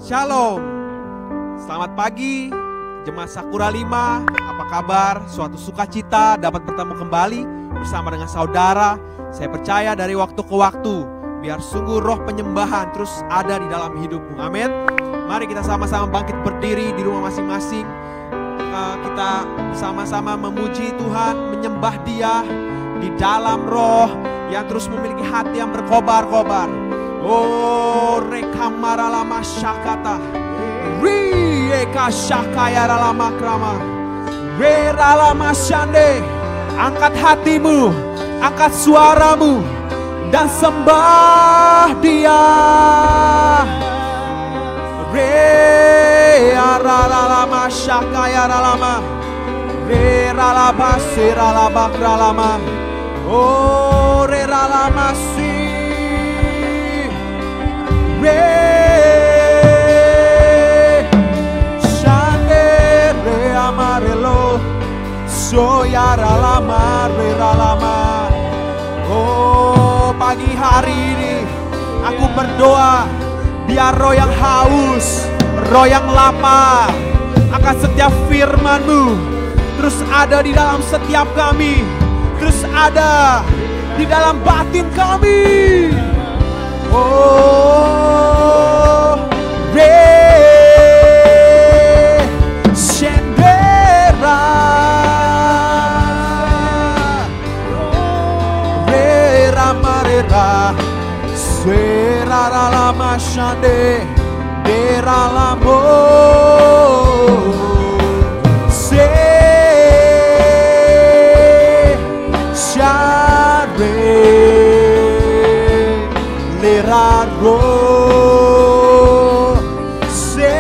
Shalom. Selamat pagi Jemaat Sakura 5. Apa kabar? Suatu sukacita dapat bertemu kembali bersama dengan saudara. Saya percaya dari waktu ke waktu biar sungguh roh penyembahan terus ada di dalam hidupmu. Amin. Mari kita sama-sama bangkit berdiri di rumah masing-masing. Kita bersama-sama memuji Tuhan, menyembah Dia di dalam roh yang terus memiliki hati yang berkobar-kobar. Oh, rekamara lama syakata, rieka syakaya lama krama, rera lama syande. Angkat hatimu, angkat suaramu, dan sembah Dia. Rera lama syakaya lama, rera lama sera lama kralama. Oh, rera lama si. Re Shande re amarelo soyara lama re lama. Oh, pagi hari ini aku berdoa biar roh yang haus, roh yang lapar akan setiap firman-Mu terus ada di dalam setiap kami, terus ada di dalam batin kami. Oh, re shendera, re ramarera, suera lama shande, dera lamo, se share. Leraro se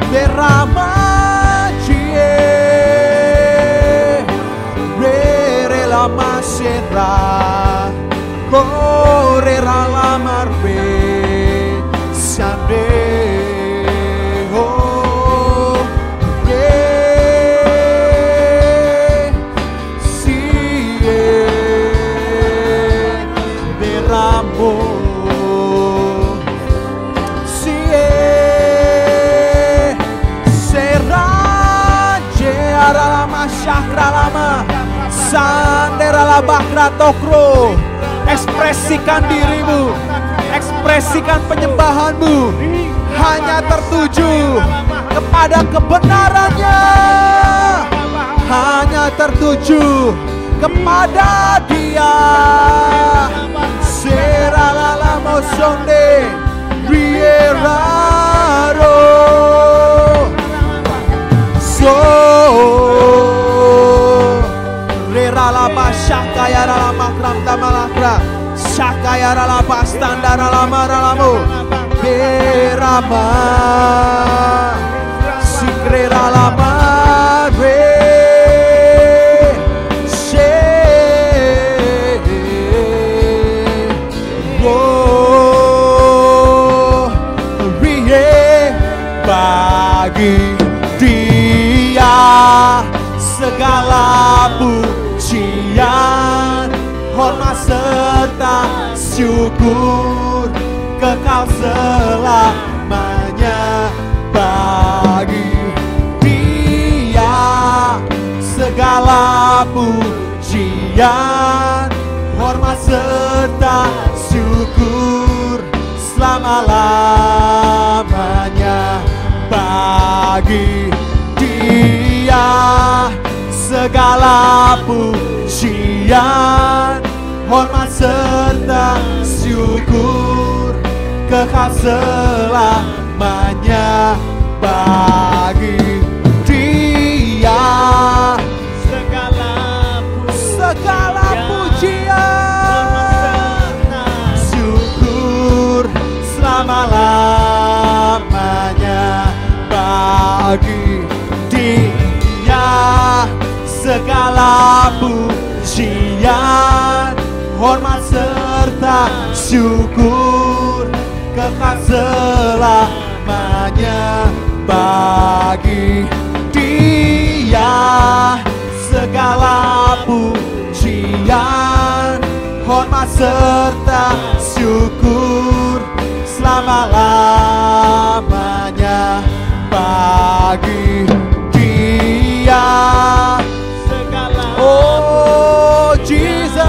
derrama cie re lama serra correrà la marve sande. Lama sandera la bakra tokro. Ekspresikan dirimu, ekspresikan penyembahanmu hanya tertuju kepada kebenarannya, hanya tertuju kepada Dia. Serala la mosonde rieraro so Shakaya rala kram tamalakra, Shakaya rala standar rala ralamu, berama, sikre rala mare, she, oh, rie bagi Dia segala pujian, hormat serta syukur kekal selamanya bagi Dia segala pujian, hormat serta syukur selama-lamanya bagi Dia segala pujian, hormat serta syukur kekal selamanya bagi Dia segala pujian, syukur selama-lamanya bagi Dia segala pujian, hormat serta syukur kekal selamanya bagi Dia segala pujian, hormat serta syukur selama selama-lamanya bagi Dia. Oh Jesus,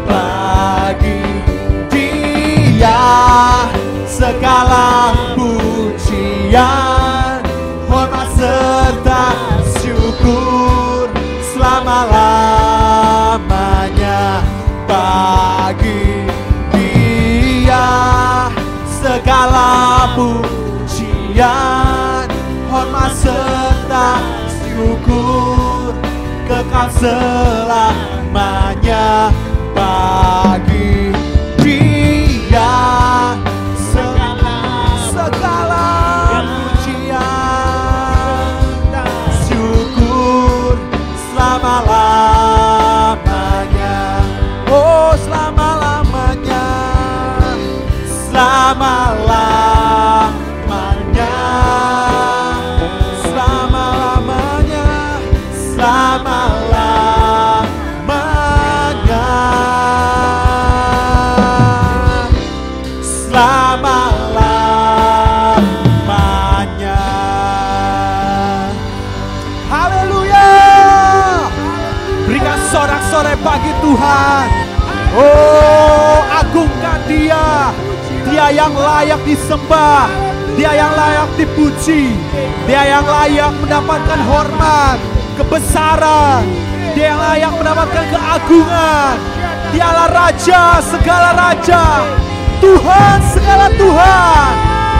bagi Dia segala pujian, hormat serta syukur selama-lamanya bagi Dia segala pujian, hormat serta syukur kekal selamanya bagi Dia segala pujian, syukur selama-lamanya. Oh selama-lamanya, selama-lamanya, selama-lamanya, selama-lamanya, selama-lamanya. Haleluya. Berikan sorak-sorai bagi Tuhan. Oh, agungkan Dia. Dia yang layak disembah, Dia yang layak dipuji, Dia yang layak mendapatkan hormat, kebesaran, Dia yang layak mendapatkan keagungan. Dialah Raja segala Raja, Tuhan segala Tuhan,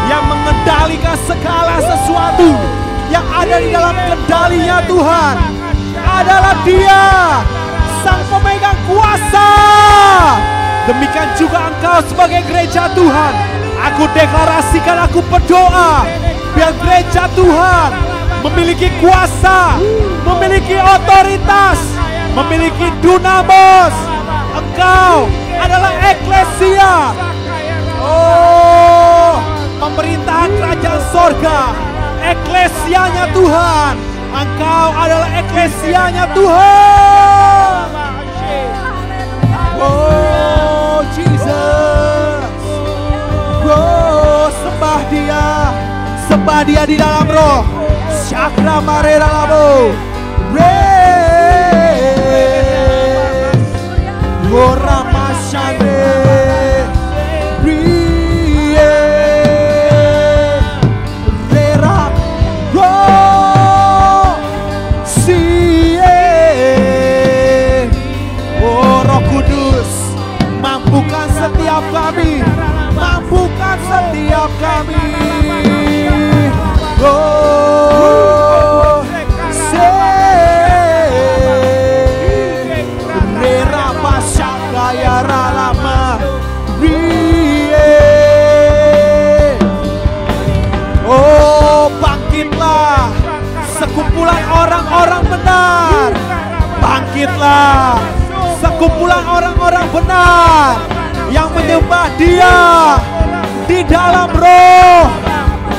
yang mengendalikan segala sesuatu yang ada di dalam kendalinya. Tuhan adalah Dia, Sang pemegang kuasa. Demikian juga engkau sebagai gereja Tuhan. Aku deklarasikan, aku berdoa, biar gereja Tuhan memiliki kuasa, memiliki otoritas, memiliki dunamos. Engkau adalah eklesia. Oh, pemerintahan kerajaan sorga, eklesianya Tuhan. Engkau adalah eklesianya Tuhan. Oh Jesus, oh sembah Dia di dalam roh. Syakra marera labo, ora masane, rera, Roh Kudus, mampukan setiap kami, mampukan setiap kami. Oh, rera pasakaya ralama, oh bangkitlah sekumpulan orang-orang benar, bangkitlah sekumpulan orang-orang benar yang menyembah Dia di dalam roh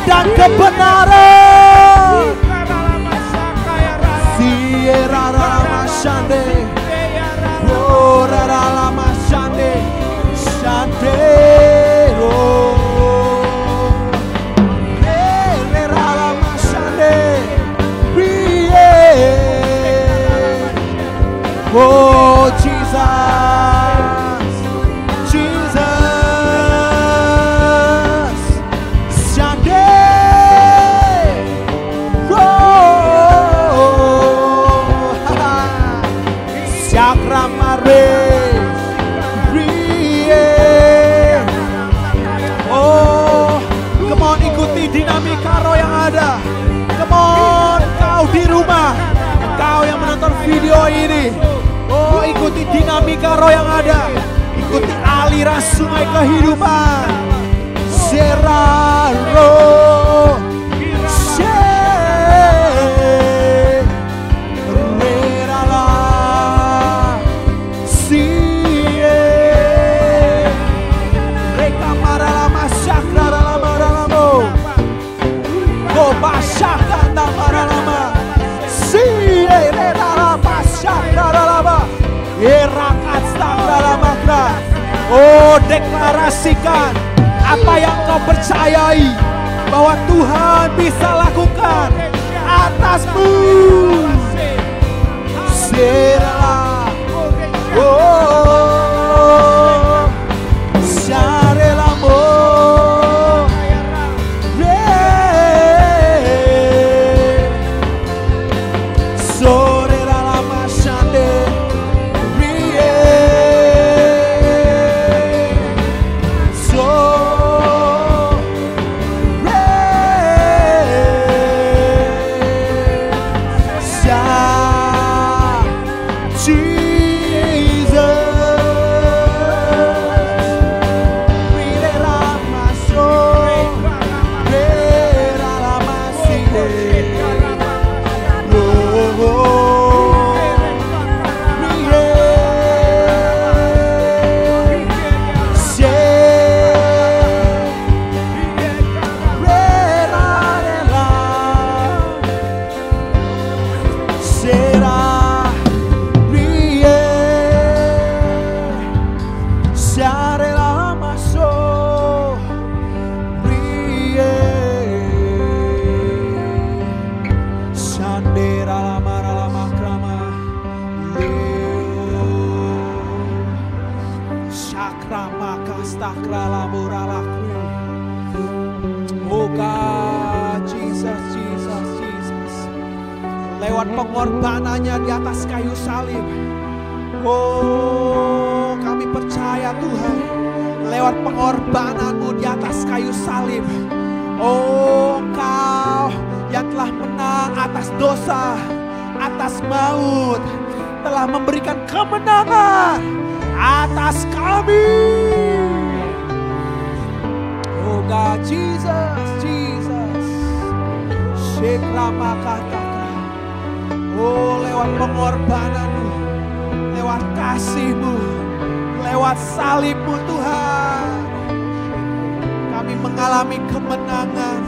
dan kebenaran. Sierra Rama Shande, Rama Shande, Shandero, Rama Shande, oh Jesus, Jesus, Shande, Syakramare, oh, come on ikuti dinamika roh yang ada. Come on, kau di rumah, kau yang menonton video ini. Oh, ikuti dinamika roh yang ada. Ikuti aliran sungai kehidupan. Seraro, Shakra Oh, deklarasikan apa yang kau percayai bahwa Tuhan bisa lakukan atasmu. Serah, oh, syarelamo, sorera lama shande, lewat pengorbanannya di atas kayu salib. Oh, kami percaya Tuhan, lewat pengorbananmu di atas kayu salib. Oh, Engkau yang telah menang atas dosa, atas maut, telah memberikan kemenangan atas kami. Oh God, Jesus, Jesus. Shekramakata. Oh, lewat pengorbananmu, lewat kasih-Mu, lewat salib-Mu Tuhan, kami mengalami kemenangan,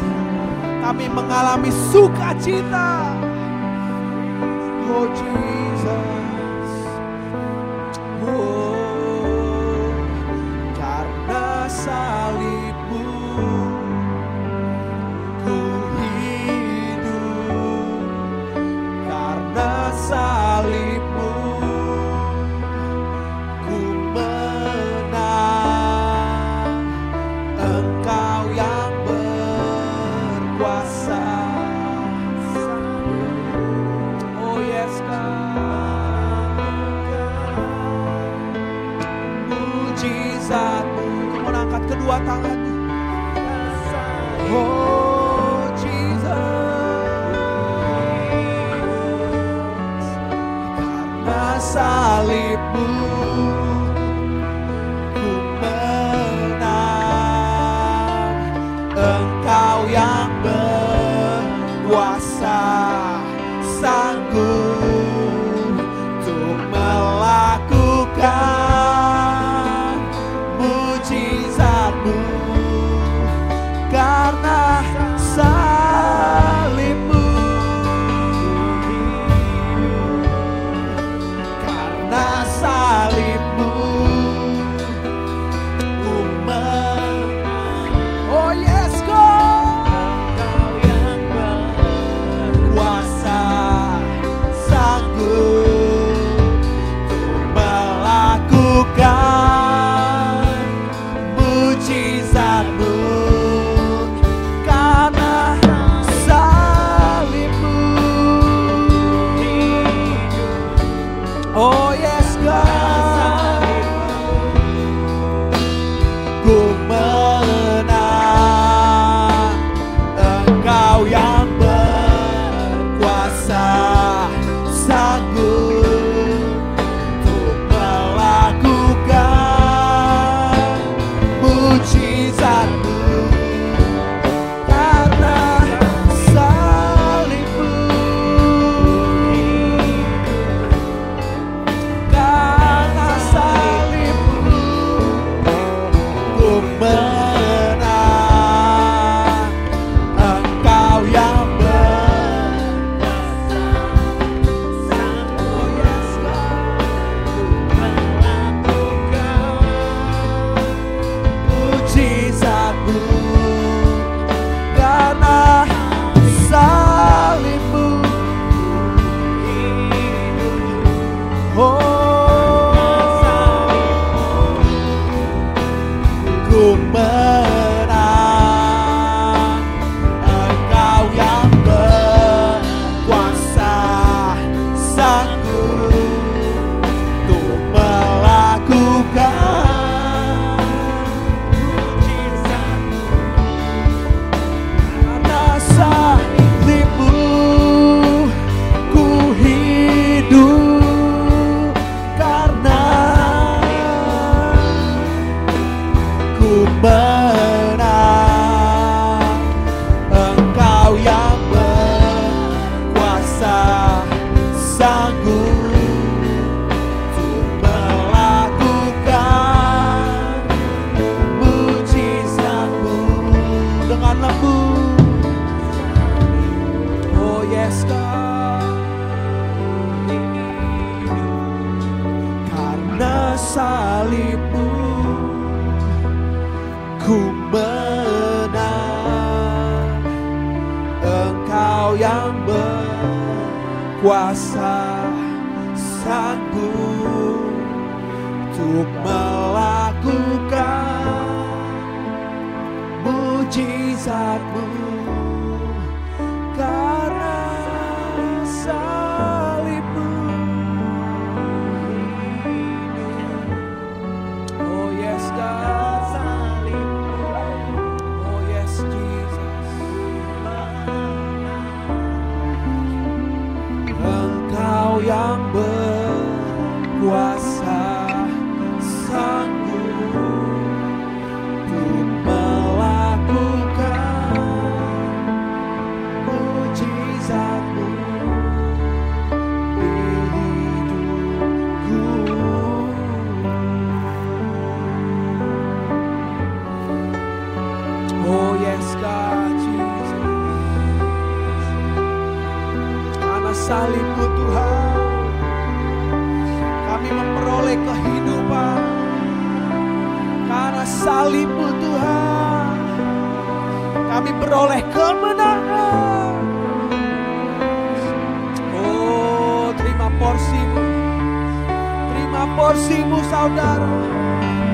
kami mengalami sukacita. Oh Jesus, oh, karena salib-Mu ku hidup, karena salib-Mu ku menang, Engkau yang berkuasa. Oh yes God, mujizat-Mu. Kamu angkat kedua tanganmu. Oh Jesus, karena salib-Mu ku menang, Engkau yang berkuasa, sanggup untuk melakukan mujizat-Mu. Karena salib-Mu, karena salib-Mu ku menang. Oh yes God, Engkau yang berkuasa, sanggup untuk melakukan mujizat-Mu. Karena salib-Mu, oh yes God, ku menang, Engkau yang berkuasa, sanggup untuk melakukan mujizat-Mu. salibmu ku menang. Engkau yang berkuasa, sanggup untuk melakukan mujizat-Mu. Karena salib-Mu. Oh yes God, salib-Mu. Oh yes Jesus. Engkau yang berkuasa, sanggup untuk melakukan mujizat-Mu di hidupku. Oh yes God, Jesus. Karena salib-Mu Tuhan, kami memperoleh kehidupan. Karena salib-Mu Tuhan, kami beroleh kemenangan. Oh, terima porsi-Mu. Terima porsi-Mu saudara.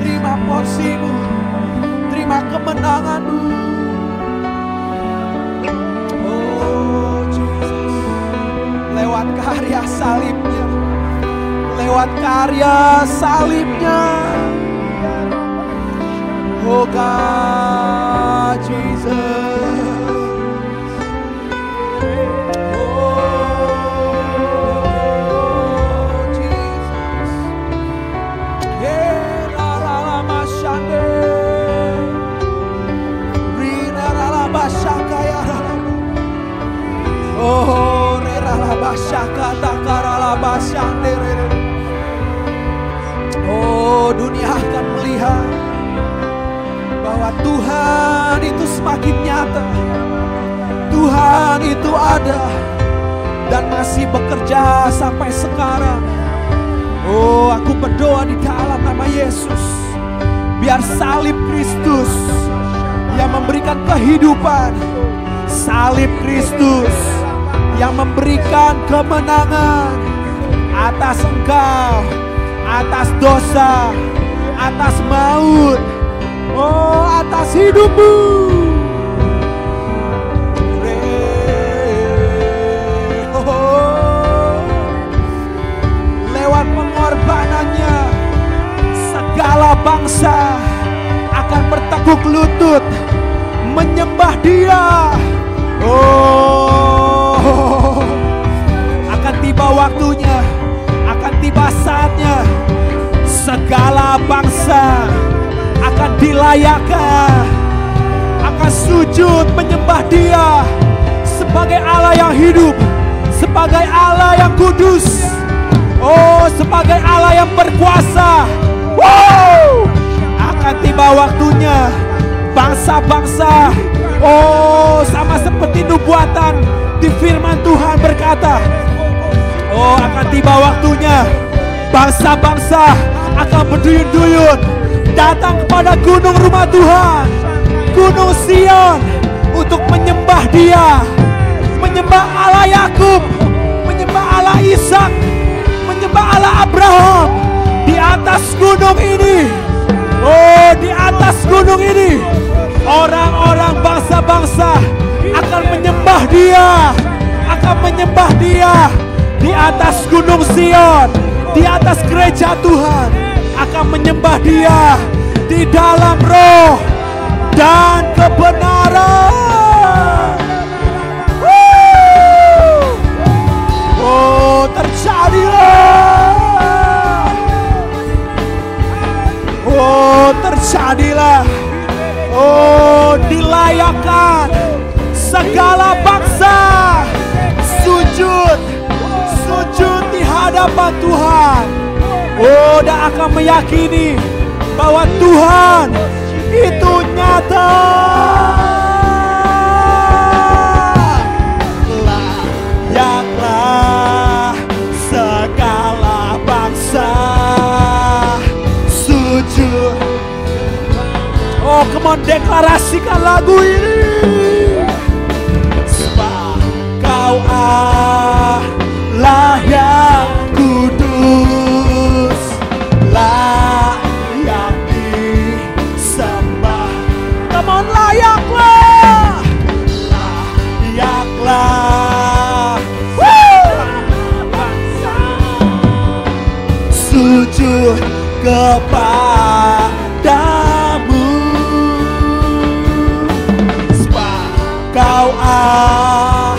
Terima porsi-Mu. Terima kemenangan-Mu. Oh Jesus, lewat karya salib-Nya, lewat karya salib-Nya. Oh God, Jesus. Oh Jesus. Yeah, la la la mashande. Rina la la bashaka ya la. Oh, rina la bashaka takara la bashande. Oh, dunia akan melihat bahwa Tuhan itu semakin nyata. Tuhan itu ada dan masih bekerja sampai sekarang. Oh, aku berdoa di dalam nama Yesus, biar salib Kristus yang memberikan kehidupan, salib Kristus yang memberikan kemenangan atas engkau, atas dosa, atas maut, oh atas hidupmu. Lewat pengorbanannya, segala bangsa akan bertekuk lutut menyembah Dia. Oh, akan tiba waktunya, akan tiba saatnya, segala bangsa akan dilayakkan, akan sujud menyembah Dia sebagai Allah yang hidup, sebagai Allah yang kudus, oh sebagai Allah yang berkuasa. Wow, akan tiba waktunya bangsa-bangsa, oh sama seperti nubuatan di firman Tuhan berkata, oh akan tiba waktunya bangsa-bangsa akan berduyun-duyun datang kepada gunung rumah Tuhan, Gunung Sion, untuk menyembah Dia, menyembah Allah Yakub, menyembah Allah Ishak, menyembah Allah Abraham. Di atas gunung ini, oh di atas gunung ini, orang-orang bangsa-bangsa akan menyembah Dia, akan menyembah Dia di atas Gunung Sion, di atas gereja Tuhan, akan menyembah Dia di dalam roh dan kebenaran. Oh terjadilah, oh terjadilah, oh dilayakkan segala bangsa sujud di hadapan Tuhan. Oh, dan akan meyakini bahwa Tuhan itu nyata. Layaklah segala bangsa on, deklarasikan lagu ini. Sebab Kau Allah yang kudus, layak disembah. Come on, layaklah, layaklah. Sujud kepadamu, sebab Kau Allah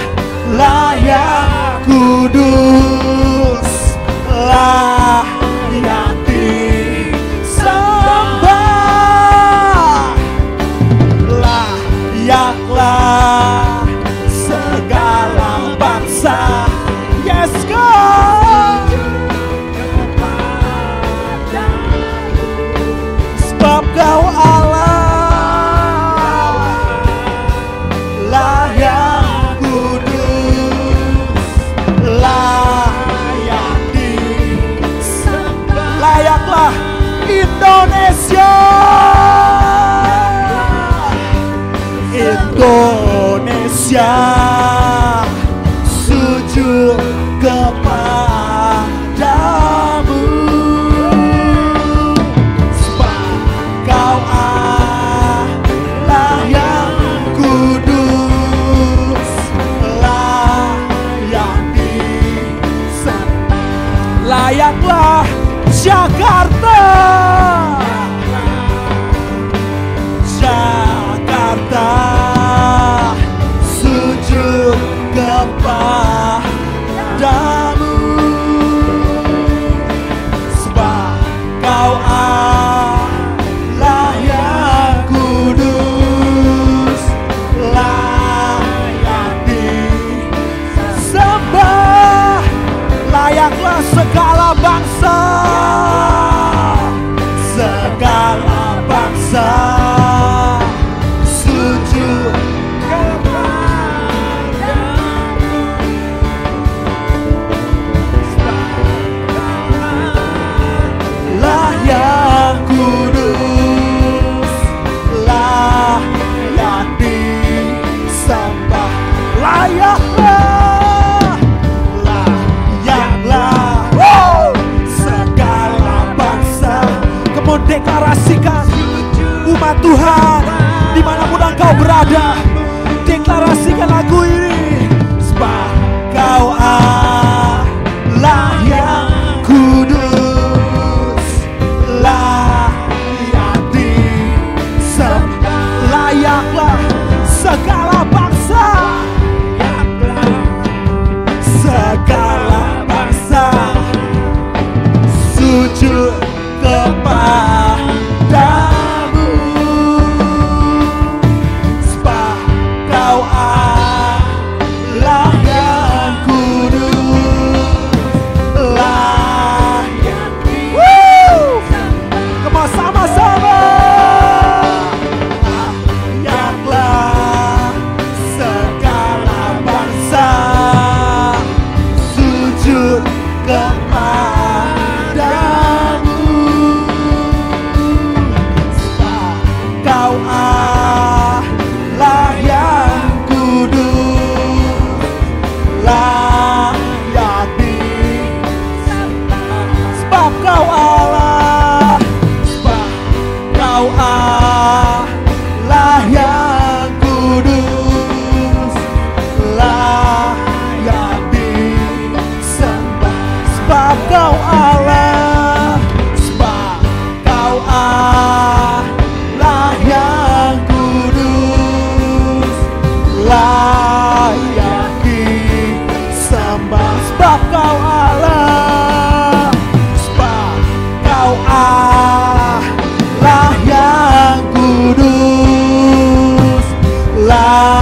yang kudus, layak disembah. Layaklah segala bangsa. Yes, God. Sebab Kau Allah layak kudus, layak disembah. Layaklah Indonesia, Indonesia sujud kepadamu. Sebab Kau Allah yang kudus, layak disembah. Layaklah Jakarta, Jakarta sujud kepadamu. Sebab Kau Allah yang kudus, layak disembah. Layaklah segala bangsa, segala bangsa sujud layak kudus, layak disembah. Layaklah, layaklah segala bangsa. Kemudian deklarasikan umat Tuhan dimanapun engkau berada, deklarasikan lagu ini. Sebab Kau Allah yang kudus, layak disembah. Layaklah segala bangsa, segala bangsa sujud kepadamu. Sebab Kau Allah yang kudus, layak disembah. Come on, sama-sama. Layaklah segala bangsa sujud kepadamu. Sebab Kau Allah yang kudus, layak disembah. Sebab Kau Allah, sebab Kau Allah yang kudus, layak disembah. Sebab Kau Allah, sebab Kau Allah yang kudus, layak disembah. Sebab Kau Allah, sebab Kau Allah yang kudus, layak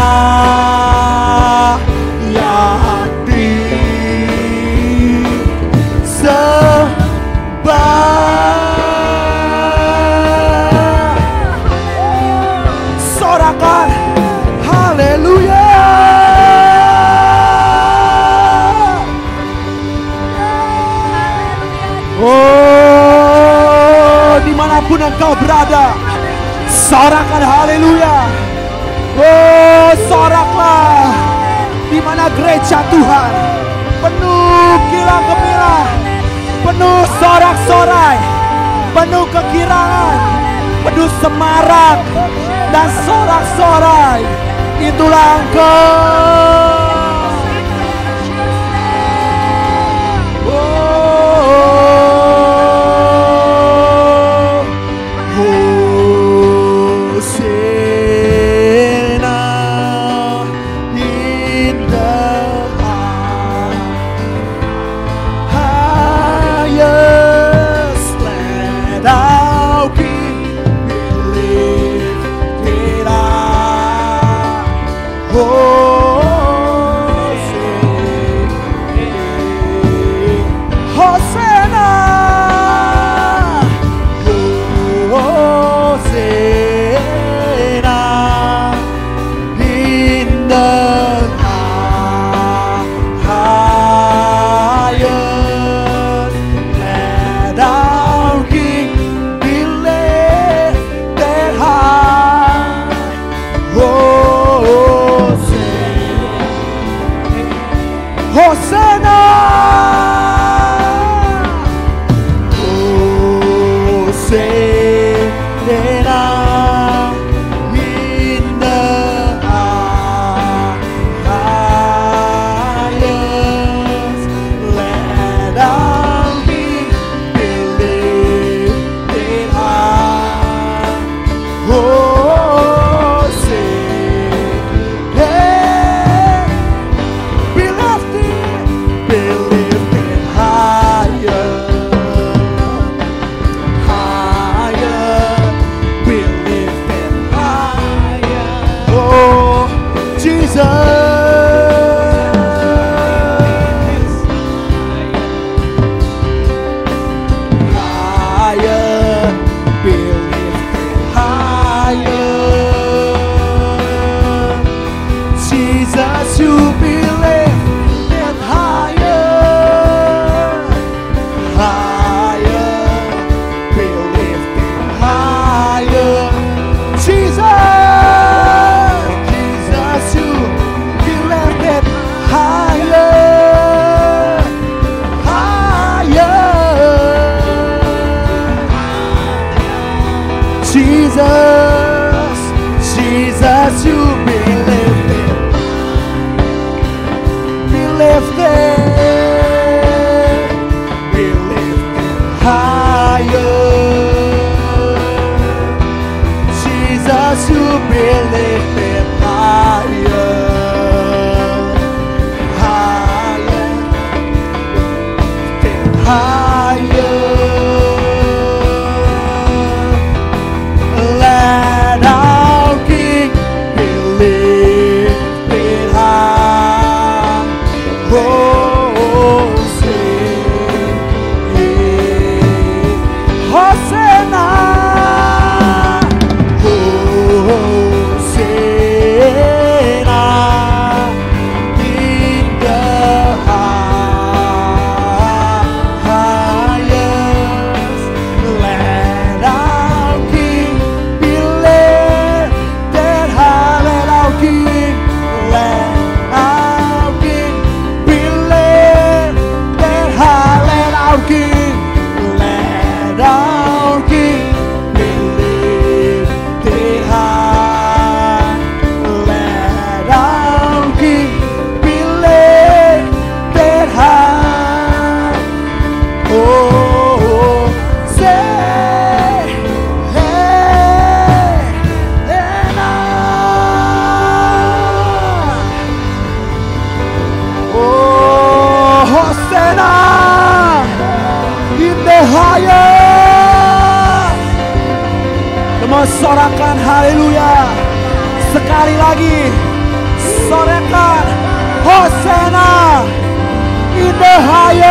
disembah. Sorakan haleluya. Oh, dimanapun engkau berada, Sorakan haleluya. Oh, soraklah di mana gereja Tuhan penuh kilang gemilang, penuh sorak-sorai, penuh kegirangan, penuh semarak dan sorak-sorai. Itulah Engkau. Sorakan haleluya. Sekali lagi sorakan Hosana in the highest.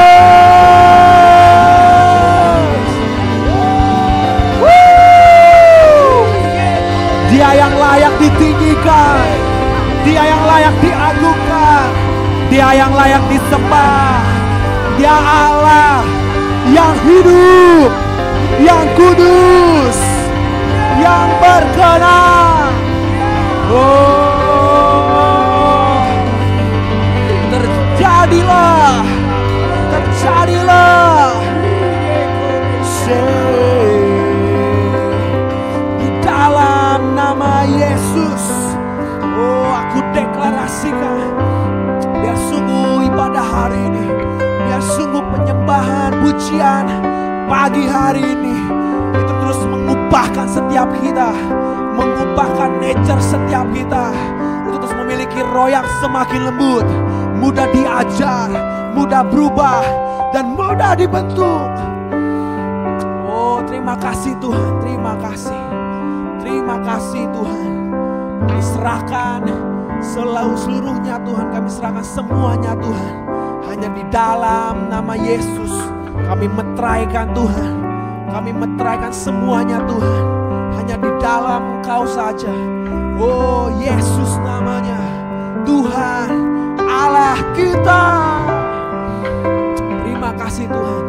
Dia yang layak ditinggikan, Dia yang layak diagungkan, Dia yang layak disembah. Dia Allah yang hidup, yang kudus, yang berkenan. Oh, terjadilah di dalam nama Yesus. Oh, aku deklarasikan, biar sungguh ibadah hari ini, biar sungguh penyembahan pujian pagi hari ini itu terus mengubahkan setiap kita, mengubahkan nature setiap kita, untuk terus memiliki roh yang semakin lembut, mudah diajar, mudah berubah, dan mudah dibentuk. Oh, terima kasih Tuhan, terima kasih Tuhan. Kami serahkan seluruhnya Tuhan, kami serahkan semuanya Tuhan. Hanya di dalam nama Yesus kami meteraikan Tuhan, kami meteraikan semuanya Tuhan. Hanya di dalam Engkau saja. Oh, Yesus namanya, Tuhan Allah kita. Terima kasih Tuhan.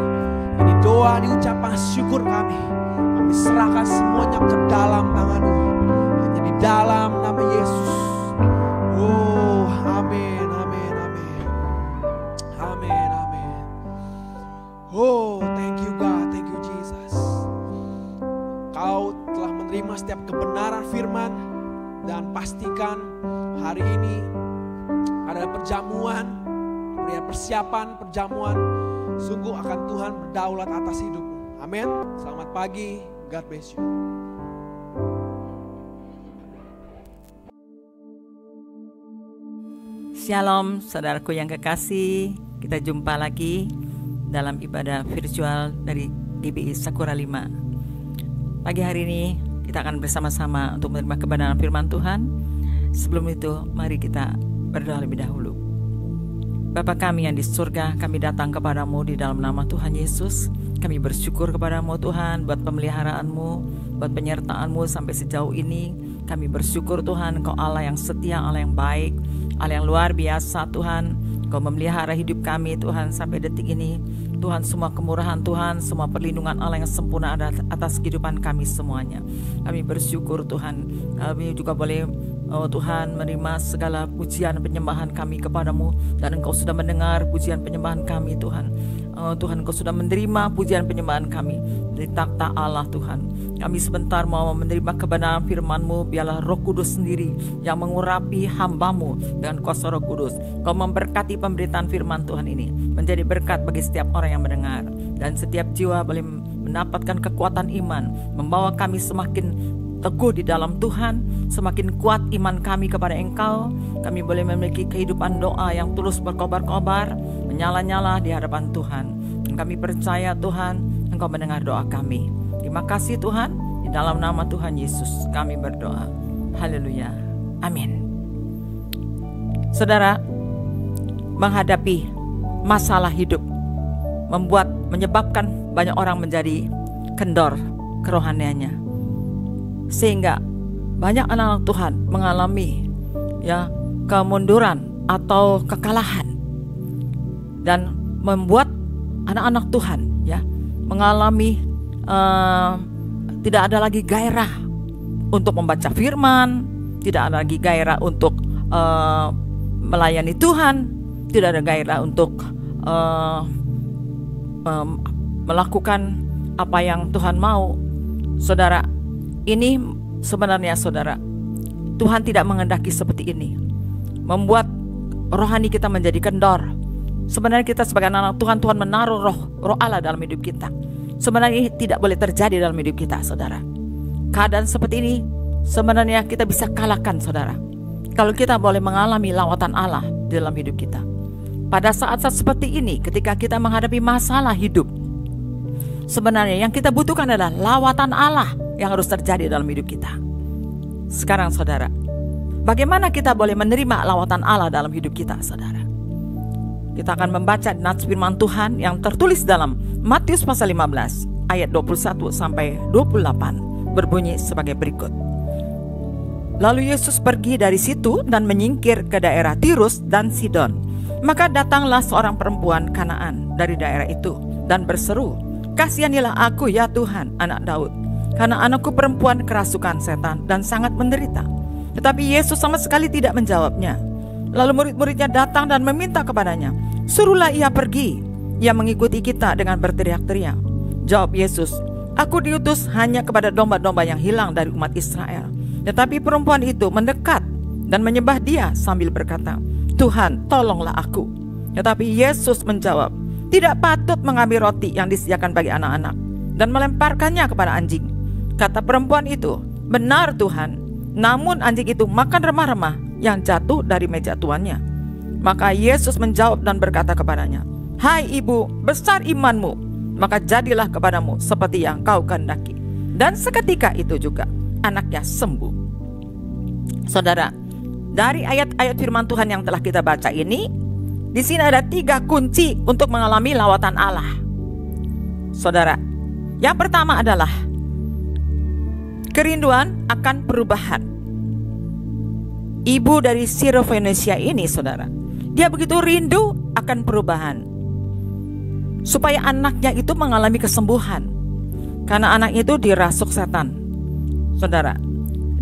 Ini doa, ini ucapan syukur kami. Kami serahkan semuanya ke dalam tangan-Mu. Hanya di dalam nama Yesus. Oh, amin, amin, amin. Amin, amin. Oh, thank you God, thank you Jesus. Kau telah menerima setiap kebenaran firman, dan pastikan hari ini adalah perjamuan, persiapan perjamuan sungguh akan Tuhan berdaulat atas hidupmu. Amin. Selamat pagi, God bless you. Shalom saudaraku yang kekasih, kita jumpa lagi dalam ibadah virtual dari GBI Sakura 5. Pagi hari ini kita akan bersama-sama untuk menerima kebenaran firman Tuhan. Sebelum itu mari kita berdoa lebih dahulu. Bapa kami yang di surga, kami datang kepadamu di dalam nama Tuhan Yesus. Kami bersyukur kepadamu Tuhan buat pemeliharaanmu, buat penyertaanmu sampai sejauh ini. Kami bersyukur Tuhan, Engkau Allah yang setia, Allah yang baik, Allah yang luar biasa Tuhan. Engkau memelihara hidup kami Tuhan sampai detik ini. Tuhan, semua kemurahan Tuhan, semua perlindungan Allah yang sempurna ada atas kehidupan kami semuanya. Kami bersyukur Tuhan, kami juga boleh Tuhan menerima segala pujian penyembahan kami kepadamu, dan Engkau sudah mendengar pujian penyembahan kami Tuhan. Tuhan, Engkau sudah menerima pujian penyembahan kami dari takhta Allah Tuhan. Kami sebentar mau menerima kebenaran firman-Mu. Biarlah Roh Kudus sendiri yang mengurapi hamba-Mu dengan kuasa Roh Kudus. Kau memberkati pemberitaan firman Tuhan ini menjadi berkat bagi setiap orang yang mendengar, dan setiap jiwa boleh mendapatkan kekuatan iman, membawa kami semakin teguh di dalam Tuhan, semakin kuat iman kami kepada Engkau. Kami boleh memiliki kehidupan doa yang tulus berkobar-kobar, menyala-nyala di hadapan Tuhan. Dan kami percaya Tuhan, Engkau mendengar doa kami. Terima kasih Tuhan, di dalam nama Tuhan Yesus kami berdoa. Haleluya, amin. Saudara, menghadapi masalah hidup menyebabkan banyak orang menjadi kendor kerohaniannya, sehingga banyak anak-anak Tuhan mengalami kemunduran atau kekalahan, dan membuat anak-anak Tuhan mengalami tidak ada lagi gairah untuk membaca firman, tidak ada lagi gairah untuk melayani Tuhan, tidak ada gairah untuk melakukan apa yang Tuhan mau. Saudara, ini sebenarnya saudara, Tuhan tidak menghendaki seperti ini, membuat rohani kita menjadi kendor. Sebenarnya kita sebagai anak Tuhan, Tuhan menaruh roh Allah dalam hidup kita. Sebenarnya ini tidak boleh terjadi dalam hidup kita, saudara. Keadaan seperti ini sebenarnya kita bisa kalahkan, saudara, kalau kita boleh mengalami lawatan Allah di dalam hidup kita. Pada saat-saat seperti ini, ketika kita menghadapi masalah hidup, sebenarnya yang kita butuhkan adalah lawatan Allah yang harus terjadi dalam hidup kita. Sekarang saudara, bagaimana kita boleh menerima lawatan Allah dalam hidup kita, saudara? Kita akan membaca nats firman Tuhan yang tertulis dalam Matius pasal 15 ayat 21 sampai 28, berbunyi sebagai berikut. Lalu Yesus pergi dari situ dan menyingkir ke daerah Tirus dan Sidon. Maka datanglah seorang perempuan Kanaan dari daerah itu dan berseru, "Kasihanilah aku ya Tuhan, anak Daud. karena anakku perempuan kerasukan setan dan sangat menderita." Tetapi Yesus sama sekali tidak menjawabnya. Lalu murid-muridnya datang dan meminta kepadanya, "Suruhlah ia pergi." Ia mengikuti kita dengan berteriak-teriak. Jawab Yesus, "Aku diutus hanya kepada domba-domba yang hilang dari umat Israel." Tetapi perempuan itu mendekat dan menyembah Dia sambil berkata, "Tuhan, tolonglah aku." Tetapi Yesus menjawab, "Tidak patut mengambil roti yang disediakan bagi anak-anak dan melemparkannya kepada anjing." Kata perempuan itu, "Benar Tuhan, namun anjing itu makan remah-remah yang jatuh dari meja tuannya." Maka Yesus menjawab dan berkata kepadanya, "Hai ibu, besar imanmu, maka jadilah kepadamu seperti yang kau kehendaki." Dan seketika itu juga anaknya sembuh. Saudara, dari ayat-ayat firman Tuhan yang telah kita baca ini, di sini ada 3 kunci untuk mengalami lawatan Allah. Saudara, yang pertama adalah kerinduan akan perubahan. Ibu dari Sirofenesia ini, saudara, dia begitu rindu akan perubahan supaya anaknya itu mengalami kesembuhan, karena anaknya itu dirasuk setan. Saudara,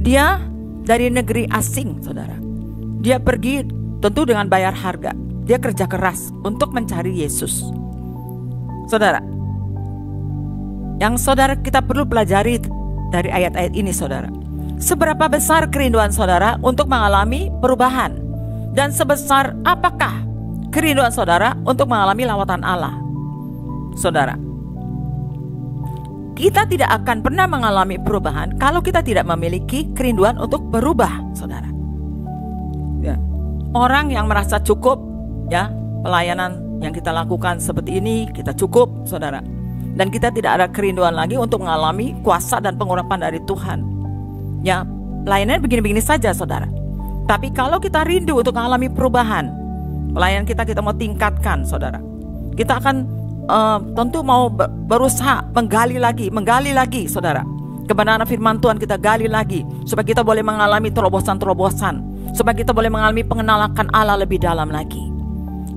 dia dari negeri asing, saudara. Dia pergi tentu dengan bayar harga. Dia kerja keras untuk mencari Yesus. Saudara, yang saudara kita perlu pelajari dari ayat-ayat ini, saudara, seberapa besar kerinduan saudara untuk mengalami perubahan, dan sebesar apakah kerinduan saudara untuk mengalami lawatan Allah. Saudara, kita tidak akan pernah mengalami perubahan kalau kita tidak memiliki kerinduan untuk berubah, saudara. Ya. Orang yang merasa cukup, ya, pelayanan yang kita lakukan seperti ini kita cukup, saudara, dan kita tidak ada kerinduan lagi untuk mengalami kuasa dan pengurapan dari Tuhan. Ya, pelayanan begini-begini saja, saudara. Tapi kalau kita rindu untuk mengalami perubahan, pelayanan kita mau tingkatkan, saudara. Kita akan tentu mau berusaha menggali lagi, saudara. Kebenaran firman Tuhan kita gali lagi, supaya kita boleh mengalami terobosan-terobosan, supaya kita boleh mengalami pengenalan Allah lebih dalam lagi,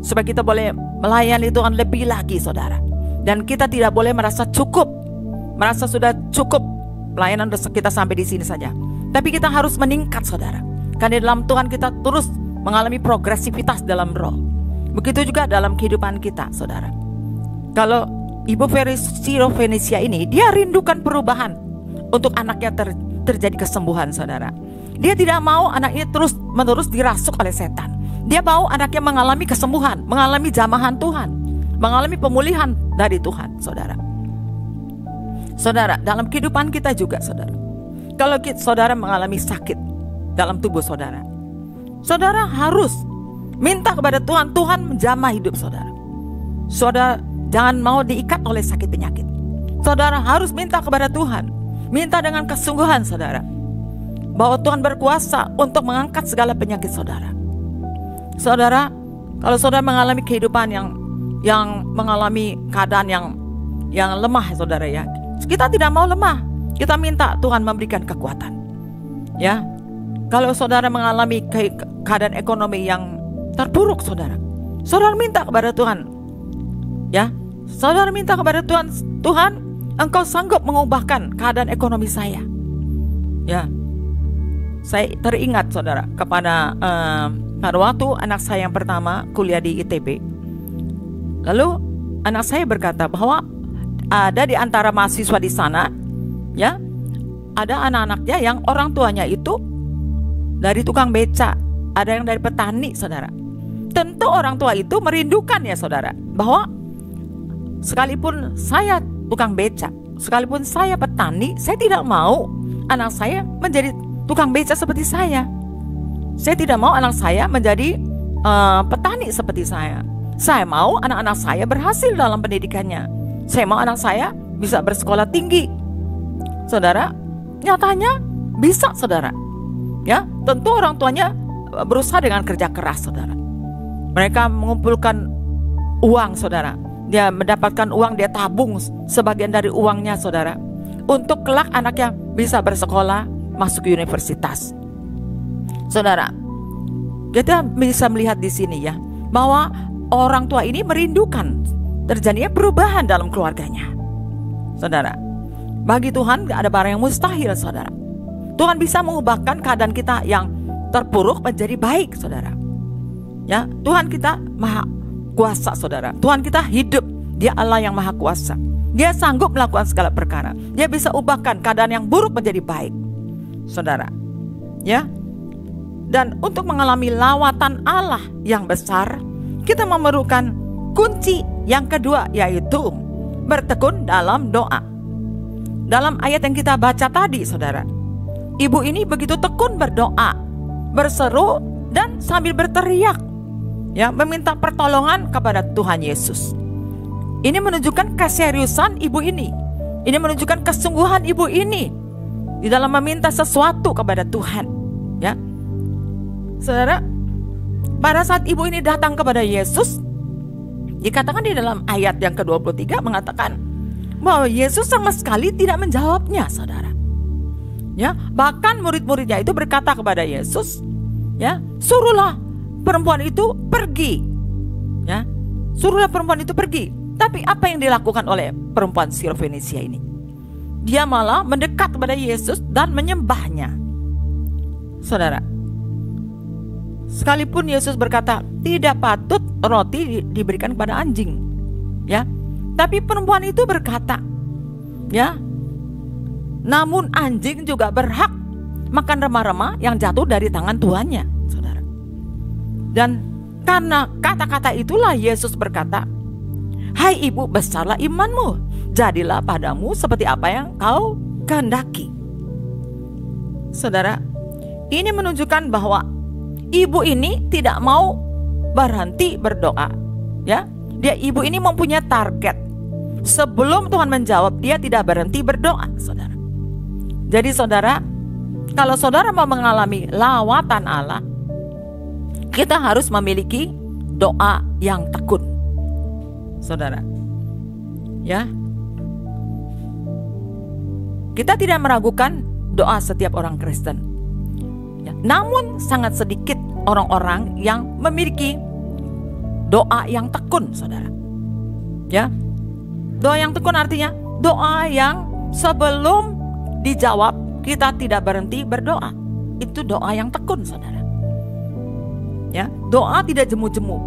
supaya kita boleh melayani Tuhan lebih lagi, saudara. Dan kita tidak boleh merasa cukup, merasa sudah cukup pelayanan kita sampai di sini saja. Tapi kita harus meningkat, saudara. Karena dalam Tuhan kita terus mengalami progresivitas dalam roh. Begitu juga dalam kehidupan kita, saudara. Kalau Ibu Sirofenesia ini, dia rindukan perubahan untuk anaknya terjadi kesembuhan, saudara. Dia tidak mau anaknya terus-menerus dirasuk oleh setan. Dia mau anaknya mengalami kesembuhan, mengalami jamahan Tuhan, mengalami pemulihan dari Tuhan, saudara. Saudara, dalam kehidupan kita juga, saudara, kalau saudara mengalami sakit dalam tubuh saudara, saudara harus minta kepada Tuhan, Tuhan menjamah hidup saudara. Saudara jangan mau diikat oleh sakit penyakit. Saudara harus minta kepada Tuhan, minta dengan kesungguhan, saudara, bahwa Tuhan berkuasa untuk mengangkat segala penyakit saudara. Saudara, kalau saudara mengalami kehidupan yang mengalami keadaan yang lemah, saudara, ya, kita tidak mau lemah. Kita minta Tuhan memberikan kekuatan. Ya, kalau saudara mengalami keadaan ekonomi yang terpuruk, saudara minta kepada Tuhan. Ya, saudara minta kepada Tuhan, Tuhan, Engkau sanggup mengubahkan keadaan ekonomi saya. Ya, saya teringat, saudara, kepada pada waktu anak saya yang pertama kuliah di ITB. Lalu anak saya berkata bahwa ada di antara mahasiswa di sana, ya, ada anak-anaknya yang orang tuanya itu dari tukang beca, ada yang dari petani, saudara. Tentu orang tua itu merindukan, ya, saudara, bahwa sekalipun saya tukang beca, sekalipun saya petani, saya tidak mau anak saya menjadi tukang beca seperti saya. Saya tidak mau anak saya menjadi petani seperti saya. Saya mau anak-anak saya berhasil dalam pendidikannya. Saya mau anak saya bisa bersekolah tinggi. Saudara, nyatanya bisa, saudara. Ya, tentu orang tuanya berusaha dengan kerja keras, saudara. Mereka mengumpulkan uang, saudara. Dia mendapatkan uang, dia tabung sebagian dari uangnya, saudara, untuk kelak anaknya bisa bersekolah, masuk ke universitas. Saudara, kita bisa melihat di sini, ya, bahwa orang tua ini merindukan terjadinya perubahan dalam keluarganya. Saudara, Bagi Tuhan gak ada barang yang mustahil, saudara. Tuhan bisa mengubahkan keadaan kita yang terpuruk menjadi baik, saudara. Ya, Tuhan kita maha kuasa, saudara. Tuhan kita hidup, Dia Allah yang maha kuasa. Dia sanggup melakukan segala perkara. Dia bisa ubahkan keadaan yang buruk menjadi baik, saudara. Ya. Dan untuk mengalami lawatan Allah yang besar, kita memerlukan kunci yang kedua, yaitu bertekun dalam doa. Dalam ayat yang kita baca tadi, saudara, ibu ini begitu tekun berdoa, berseru dan sambil berteriak, ya, meminta pertolongan kepada Tuhan Yesus. Ini menunjukkan keseriusan ibu ini. Ini menunjukkan kesungguhan ibu ini di dalam meminta sesuatu kepada Tuhan, ya. Saudara, pada saat ibu ini datang kepada Yesus, dikatakan di dalam ayat yang ke-23 mengatakan bahwa Yesus sama sekali tidak menjawabnya, saudara. Ya, bahkan murid-muridnya itu berkata kepada Yesus, ya, suruhlah perempuan itu pergi. Ya, suruhlah perempuan itu pergi. Tapi apa yang dilakukan oleh perempuan Sirofenisia ini? Dia malah mendekat kepada Yesus dan menyembahnya. Saudara, sekalipun Yesus berkata tidak patut roti diberikan kepada anjing, ya, tapi perempuan itu berkata, ya, namun anjing juga berhak makan remah-remah yang jatuh dari tangan tuannya, saudara. Dan karena kata-kata itulah Yesus berkata, hai ibu, besarlah imanmu, jadilah padamu seperti apa yang kau kehendaki. Saudara, ini menunjukkan bahwa ibu ini tidak mau berhenti berdoa, ya. Ibu ini mempunyai target. Sebelum Tuhan menjawab, dia tidak berhenti berdoa, saudara. Jadi saudara, kalau saudara mau mengalami lawatan Allah, kita harus memiliki doa yang tekun, saudara. Ya, kita tidak meragukan doa setiap orang Kristen. Ya, namun sangat sedikit orang-orang yang memiliki doa yang tekun, saudara. Ya, doa yang tekun artinya doa yang sebelum dijawab kita tidak berhenti berdoa. Itu doa yang tekun, saudara. Ya, doa tidak jemu-jemu.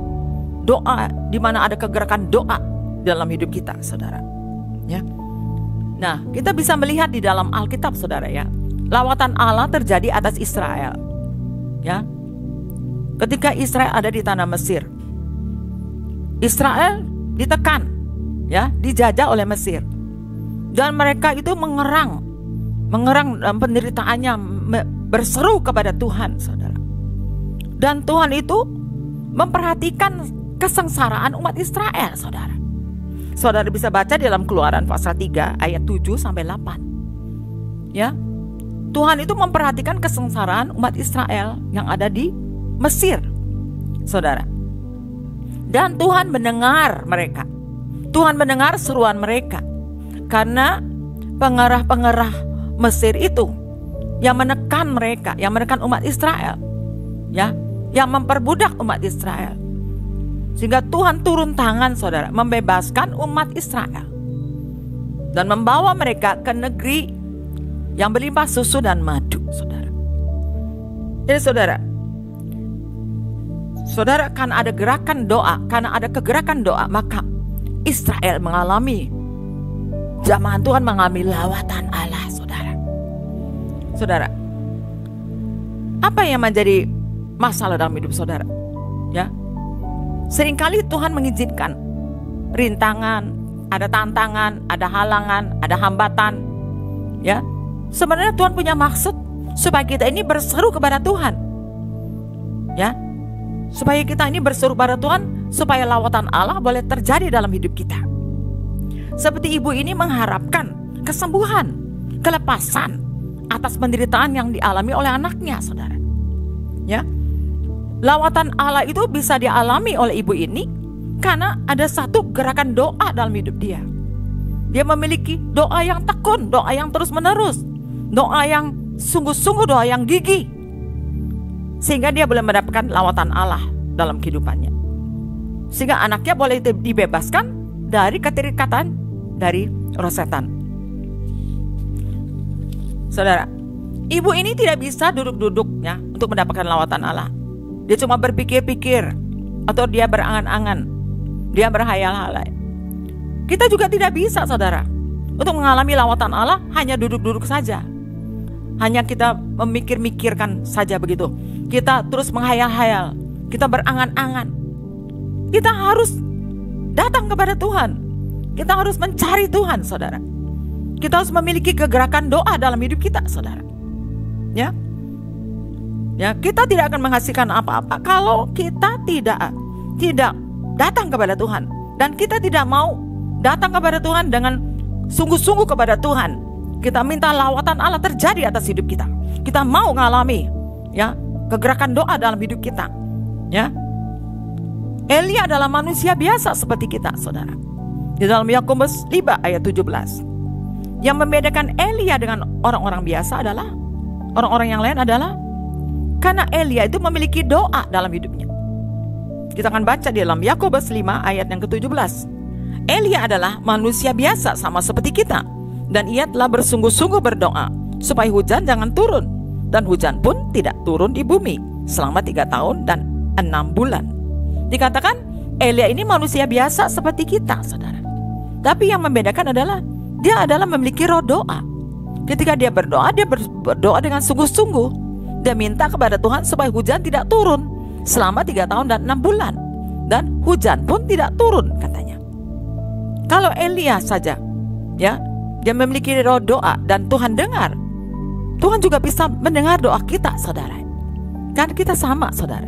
Doa di mana ada kegerakan doa dalam hidup kita, saudara. Ya. Nah, kita bisa melihat di dalam Alkitab, saudara, ya. Lawatan Allah terjadi atas Israel. Ya. Ketika Israel ada di tanah Mesir, Israel ditekan, ya, dijajah oleh Mesir. Dan mereka itu mengerang dalam penderitaannya, berseru kepada Tuhan, saudara. Dan Tuhan itu memperhatikan kesengsaraan umat Israel, saudara. Saudara bisa baca dalam Keluaran pasal 3 ayat 7 sampai 8. Ya. Tuhan itu memperhatikan kesengsaraan umat Israel yang ada di Mesir, saudara. Dan Tuhan mendengar mereka. Tuhan mendengar seruan mereka. Karena pengerah-pengerah Mesir itu yang menekan mereka, yang menekan umat Israel, ya, yang memperbudak umat Israel. Sehingga Tuhan turun tangan, saudara, membebaskan umat Israel dan membawa mereka ke negeri yang berlimpah susu dan madu, saudara. Jadi saudara, kan ada gerakan doa, karena ada kegerakan doa, maka Israel mengalami, jamaah Tuhan mengalami lawatan Allah, saudara. Saudara, apa yang menjadi masalah dalam hidup saudara? Ya, seringkali Tuhan mengizinkan rintangan, ada tantangan, ada halangan, ada hambatan. Ya, sebenarnya Tuhan punya maksud supaya kita ini berseru kepada Tuhan. Ya, supaya kita ini berseru kepada Tuhan, supaya lawatan Allah boleh terjadi dalam hidup kita. Seperti ibu ini mengharapkan kesembuhan, kelepasan atas penderitaan yang dialami oleh anaknya, saudara. Ya, lawatan Allah itu bisa dialami oleh ibu ini karena ada satu gerakan doa dalam hidup dia. Dia memiliki doa yang tekun, doa yang terus-menerus, doa yang sungguh-sungguh, doa yang gigih, sehingga dia boleh mendapatkan lawatan Allah dalam kehidupannya. Sehingga anaknya boleh dibebaskan dari keterikatan dari roh setan. saudara, ibu ini tidak bisa duduk-duduk ya untuk mendapatkan lawatan Allah. Dia cuma berpikir-pikir atau dia berangan-angan, dia berhayal-hayal. Kita juga tidak bisa, saudara, untuk mengalami lawatan Allah hanya duduk-duduk saja. Hanya kita memikir-mikirkan saja begitu. Kita terus menghayal-hayal, kita berangan-angan. Kita harus datang kepada Tuhan. Kita harus mencari Tuhan, saudara. Kita harus memiliki kegerakan doa dalam hidup kita, saudara. Ya, kita tidak akan menghasilkan apa-apa kalau kita tidak datang kepada Tuhan. Dan kita tidak mau datang kepada Tuhan dengan sungguh-sungguh kepada Tuhan. Kita minta lawatan Allah terjadi atas hidup kita. Kita mau mengalami ya kegerakan doa dalam hidup kita. Ya, Elia adalah manusia biasa seperti kita, saudara. Di dalam Yakobus 5 ayat 17. Yang membedakan Elia dengan orang-orang biasa adalah, orang-orang yang lain adalah karena Elia itu memiliki doa dalam hidupnya. Kita akan baca di dalam Yakobus 5 ayat yang ke-17. Elia adalah manusia biasa sama seperti kita, dan ia telah bersungguh-sungguh berdoa supaya hujan jangan turun, dan hujan pun tidak turun di bumi selama 3 tahun dan 6 bulan. Dikatakan Elia ini manusia biasa seperti kita, saudara. Tapi yang membedakan adalah dia adalah memiliki roh doa. Ketika dia berdoa dengan sungguh-sungguh. Dia minta kepada Tuhan supaya hujan tidak turun selama 3 tahun dan 6 bulan. Dan hujan pun tidak turun, katanya. Kalau Elia saja, ya, dia memiliki roh doa dan Tuhan dengar. Tuhan juga bisa mendengar doa kita, saudara. Kan kita sama, saudara.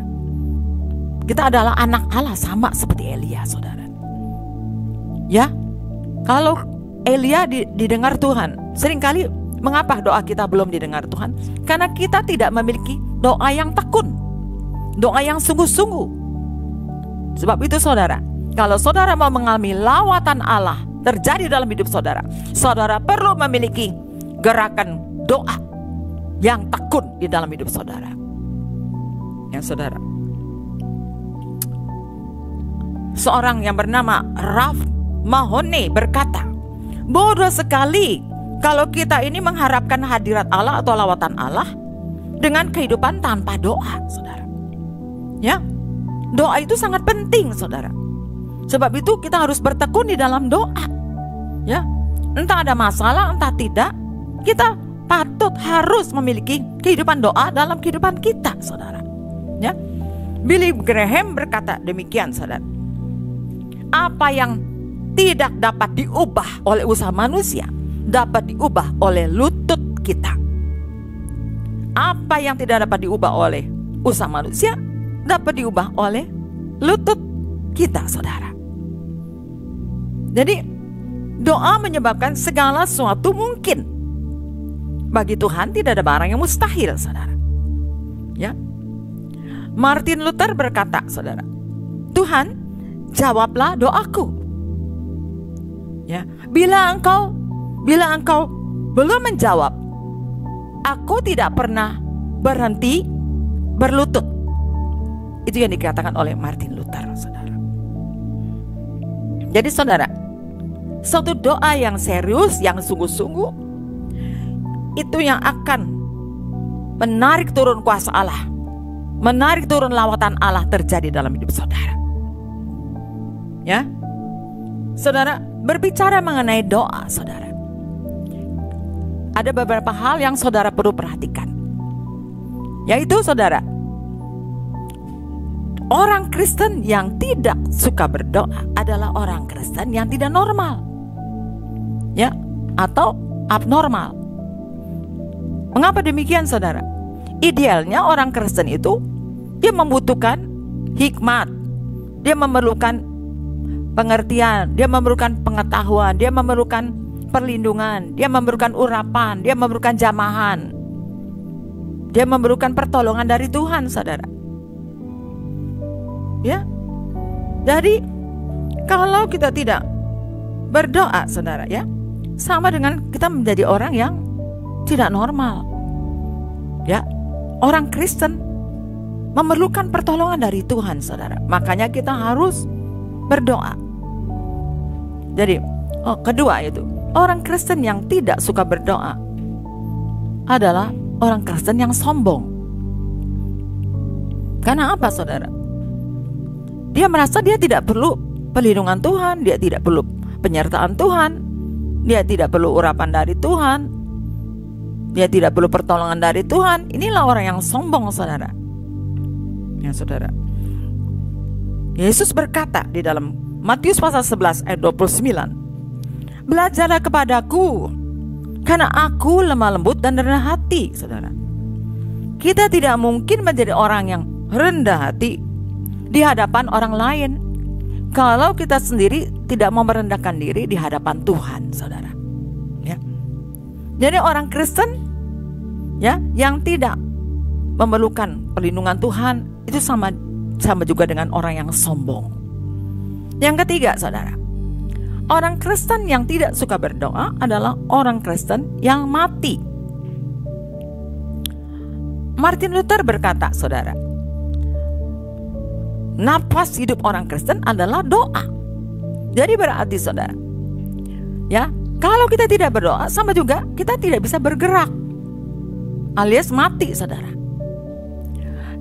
Kita adalah anak Allah sama seperti Elia, saudara. Ya, kalau Elia didengar Tuhan, seringkali mengapa doa kita belum didengar Tuhan? Karena kita tidak memiliki doa yang tekun, doa yang sungguh-sungguh. Sebab itu, saudara, kalau saudara mau mengalami lawatan Allah terjadi dalam hidup saudara, saudara perlu memiliki gerakan doa yang tekun di dalam hidup saudara. Ya, saudara, seorang yang bernama Ralph Mahoney berkata, bodoh sekali kalau kita ini mengharapkan hadirat Allah atau lawatan Allah dengan kehidupan tanpa doa, saudara. Ya, doa itu sangat penting, saudara. Sebab itu kita harus bertekun di dalam doa. Ya, entah ada masalah, entah tidak, kita patut harus memiliki kehidupan doa dalam kehidupan kita, saudara. Ya, Billy Graham berkata demikian, saudara. Apa yang tidak dapat diubah oleh usaha manusia dapat diubah oleh lutut kita. Apa yang tidak dapat diubah oleh usaha manusia dapat diubah oleh lutut kita, saudara. Jadi doa menyebabkan segala sesuatu mungkin. Bagi Tuhan tidak ada barang yang mustahil, saudara. Ya, Martin Luther berkata, saudara, Tuhan, jawablah doaku. Ya, bila engkau belum menjawab, aku tidak pernah berhenti berlutut. Itu yang dikatakan oleh Martin Luther, saudara. Jadi, saudara, suatu doa yang serius, yang sungguh-sungguh, itu yang akan menarik turun kuasa Allah, menarik turun lawatan Allah terjadi dalam hidup saudara. Ya, saudara, berbicara mengenai doa, saudara, ada beberapa hal yang saudara perlu perhatikan. Yaitu, saudara, orang Kristen yang tidak suka berdoa adalah orang Kristen yang tidak normal, ya, atau abnormal. Mengapa demikian, saudara? Idealnya orang Kristen itu dia membutuhkan hikmat, dia memerlukan pengertian, dia memerlukan pengetahuan, dia memerlukan perlindungan, dia memerlukan urapan, dia memerlukan jamahan, dia memerlukan pertolongan dari Tuhan, saudara. Ya, jadi kalau kita tidak berdoa, saudara, ya, sama dengan kita menjadi orang yang tidak normal. Ya, orang Kristen memerlukan pertolongan dari Tuhan, saudara. Makanya kita harus berdoa. Jadi, kedua itu, orang Kristen yang tidak suka berdoa adalah orang Kristen yang sombong. Karena apa, saudara? Dia merasa dia tidak perlu perlindungan Tuhan, dia tidak perlu penyertaan Tuhan, dia tidak perlu urapan dari Tuhan, dia tidak perlu pertolongan dari Tuhan. Inilah orang yang sombong, saudara. Ya, saudara. Yesus berkata di dalam Matius pasal 11 ayat 29, belajarlah kepadaku, karena aku lemah lembut dan rendah hati, saudara. Kita tidak mungkin menjadi orang yang rendah hati di hadapan orang lain kalau kita sendiri tidak mau merendahkan diri di hadapan Tuhan, saudara. Ya. Jadi orang Kristen, ya, yang tidak memerlukan perlindungan Tuhan itu sama juga dengan orang yang sombong. Yang ketiga, saudara, orang Kristen yang tidak suka berdoa adalah orang Kristen yang mati. Martin Luther berkata, saudara, nafas hidup orang Kristen adalah doa. Jadi berarti, saudara, ya, kalau kita tidak berdoa, sama juga kita tidak bisa bergerak, alias mati, saudara.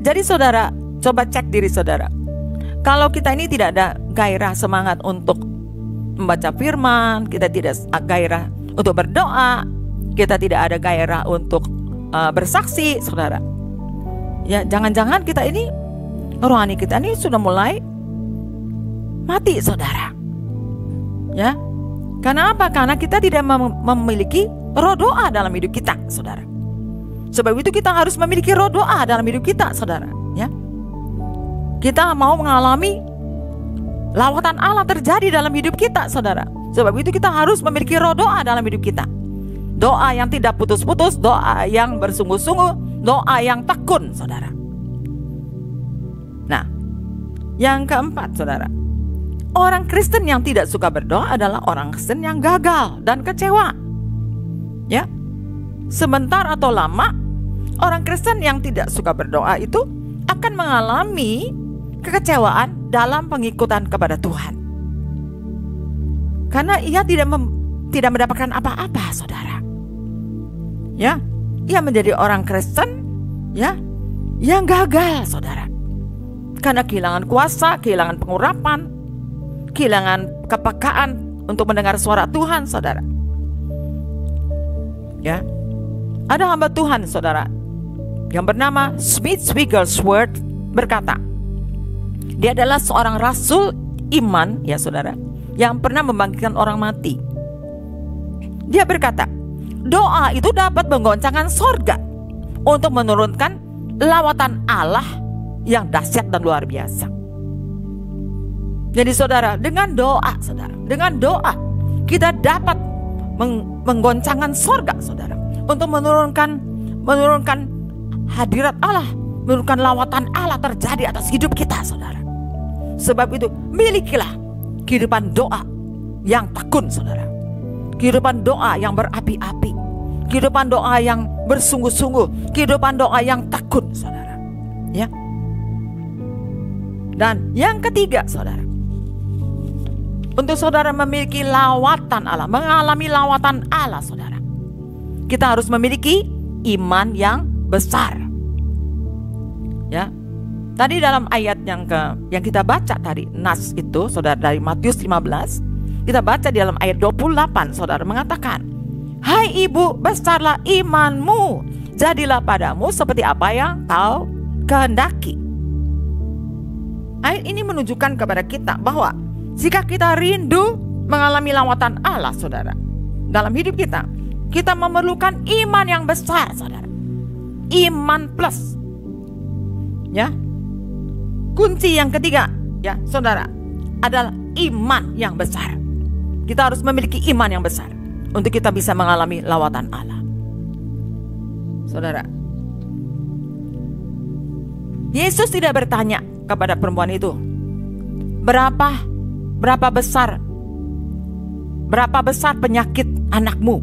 Jadi saudara, coba cek diri saudara. Kalau kita ini tidak ada gairah semangat untuk membaca firman, kita tidak gairah untuk berdoa, kita tidak ada gairah untuk bersaksi, saudara. Ya, jangan-jangan kita ini, rohani kita ini sudah mulai mati, saudara. Ya, karena apa? Karena kita tidak memiliki roh doa dalam hidup kita, saudara. Sebab itu kita harus memiliki roh doa dalam hidup kita, saudara. Ya, kita mau mengalami lawatan Allah terjadi dalam hidup kita, saudara. Sebab itu kita harus memiliki roh doa dalam hidup kita. Doa yang tidak putus-putus, doa yang bersungguh-sungguh, doa yang tekun, saudara. Nah, yang keempat, saudara, orang Kristen yang tidak suka berdoa adalah orang Kristen yang gagal dan kecewa. Ya, sebentar atau lama, orang Kristen yang tidak suka berdoa itu akan mengalami kekecewaan dalam pengikutan kepada Tuhan. Karena ia tidak mendapatkan apa-apa, saudara. Ya, ia menjadi orang Kristen, ya, yang gagal, saudara. Karena kehilangan kuasa, kehilangan pengurapan, kehilangan kepekaan untuk mendengar suara Tuhan, saudara. Ya, ada hamba Tuhan, saudara, yang bernama Smith Wigglesworth berkata, dia adalah seorang rasul iman, ya saudara, yang pernah membangkitkan orang mati. Dia berkata, doa itu dapat menggoncangkan sorga untuk menurunkan lawatan Allah yang dahsyat dan luar biasa. Jadi saudara, dengan doa, saudara, dengan doa kita dapat menggoncangkan sorga, saudara, untuk menurunkan hadirat Allah, menurunkan lawatan Allah terjadi atas hidup kita, saudara. Sebab itu milikilah kehidupan doa yang tekun, saudara. Kehidupan doa yang berapi-api, kehidupan doa yang bersungguh-sungguh, kehidupan doa yang tekun, saudara. Ya. Dan yang ketiga, saudara, untuk saudara memiliki lawatan Allah, mengalami lawatan Allah, saudara, kita harus memiliki iman yang besar. Ya. Tadi dalam ayat yang kita baca tadi, nas itu, saudara, dari Matius 15, kita baca di dalam ayat 28, saudara, mengatakan, hai ibu, besarlah imanmu, jadilah padamu seperti apa yang kau kehendaki. Ayat ini menunjukkan kepada kita bahwa jika kita rindu mengalami lawatan Allah, saudara, dalam hidup kita, kita memerlukan iman yang besar, saudara. Iman plus. Ya. Kunci yang ketiga, ya, saudara, adalah iman yang besar. Kita harus memiliki iman yang besar untuk kita bisa mengalami lawatan Allah. Saudara, Yesus tidak bertanya kepada perempuan itu, berapa besar penyakit anakmu?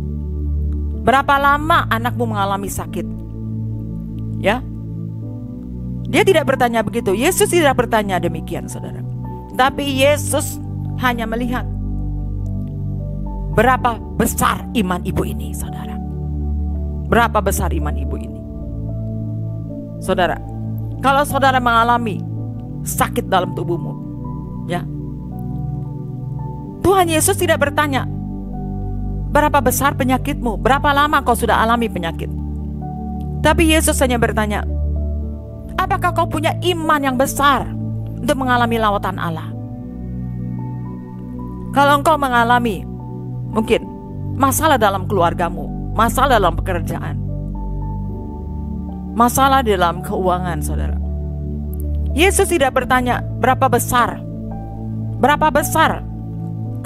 Berapa lama anakmu mengalami sakit? Ya. Dia tidak bertanya begitu. Yesus tidak bertanya demikian, saudara. Tapi Yesus hanya melihat berapa besar iman ibu ini, saudara. Berapa besar iman ibu ini? Saudara, kalau saudara mengalami sakit dalam tubuhmu, ya, Tuhan Yesus tidak bertanya, berapa besar penyakitmu, berapa lama kau sudah alami penyakit. Tapi Yesus hanya bertanya, apakah kau punya iman yang besar untuk mengalami lawatan Allah? Kalau engkau mengalami mungkin masalah dalam keluargamu, masalah dalam pekerjaan, masalah dalam keuangan, saudara, Yesus tidak bertanya berapa besar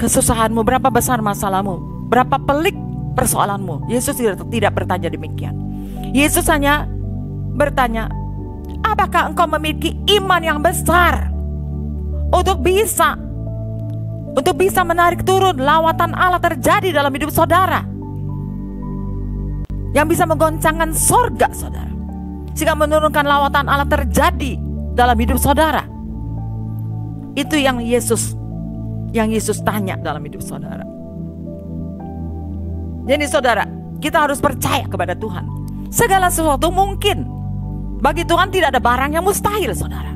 kesusahanmu, berapa besar masalahmu, berapa pelik persoalanmu. Yesus tidak bertanya demikian. Yesus hanya bertanya, apakah engkau memiliki iman yang besar untuk bisa menarik turun lawatan Allah terjadi dalam hidup saudara, yang bisa menggoncangkan sorga saudara, sehingga menurunkan lawatan Allah terjadi dalam hidup saudara. Itu yang Yesus tanya dalam hidup saudara. Jadi saudara, kita harus percaya kepada Tuhan. Segala sesuatu mungkin. Bagi Tuhan tidak ada barang yang mustahil, saudara.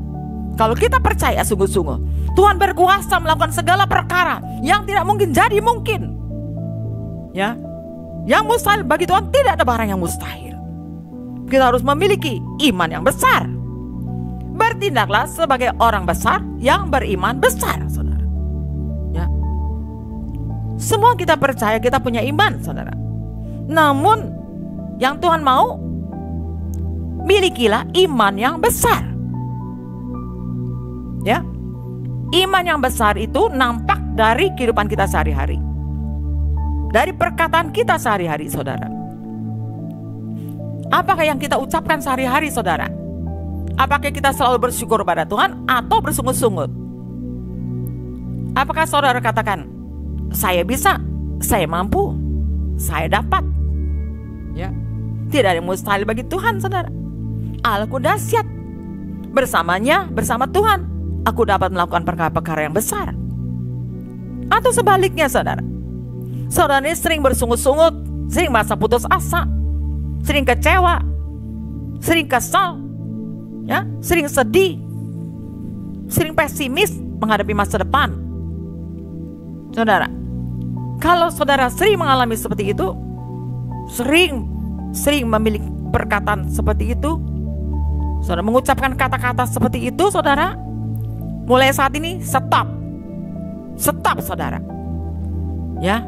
Kalau kita percaya sungguh-sungguh, Tuhan berkuasa melakukan segala perkara yang tidak mungkin jadi mungkin. Ya, yang mustahil bagi Tuhan tidak ada barang yang mustahil. Kita harus memiliki iman yang besar. Bertindaklah sebagai orang besar yang beriman besar, saudara. Ya, semua kita percaya kita punya iman, saudara. Namun yang Tuhan mau, milikilah iman yang besar. Ya, iman yang besar itu nampak dari kehidupan kita sehari-hari, dari perkataan kita sehari-hari, saudara. Apakah yang kita ucapkan sehari-hari, saudara? Apakah kita selalu bersyukur pada Tuhan atau bersungut-sungut? Apakah saudara katakan, saya bisa, saya mampu, saya dapat? Ya, tidak ada yang mustahil bagi Tuhan, saudara. Allahku dahsyat, bersamanya, bersama Tuhan, aku dapat melakukan perkara-perkara yang besar. Atau sebaliknya, saudara, saudara ini sering bersungut-sungut, sering merasa putus asa, sering kecewa, sering kesal, ya, sering sedih, sering pesimis menghadapi masa depan. Saudara, kalau saudara sering mengalami seperti itu, sering memiliki perkataan seperti itu, saudara mengucapkan kata-kata seperti itu, saudara, mulai saat ini stop, saudara. Ya,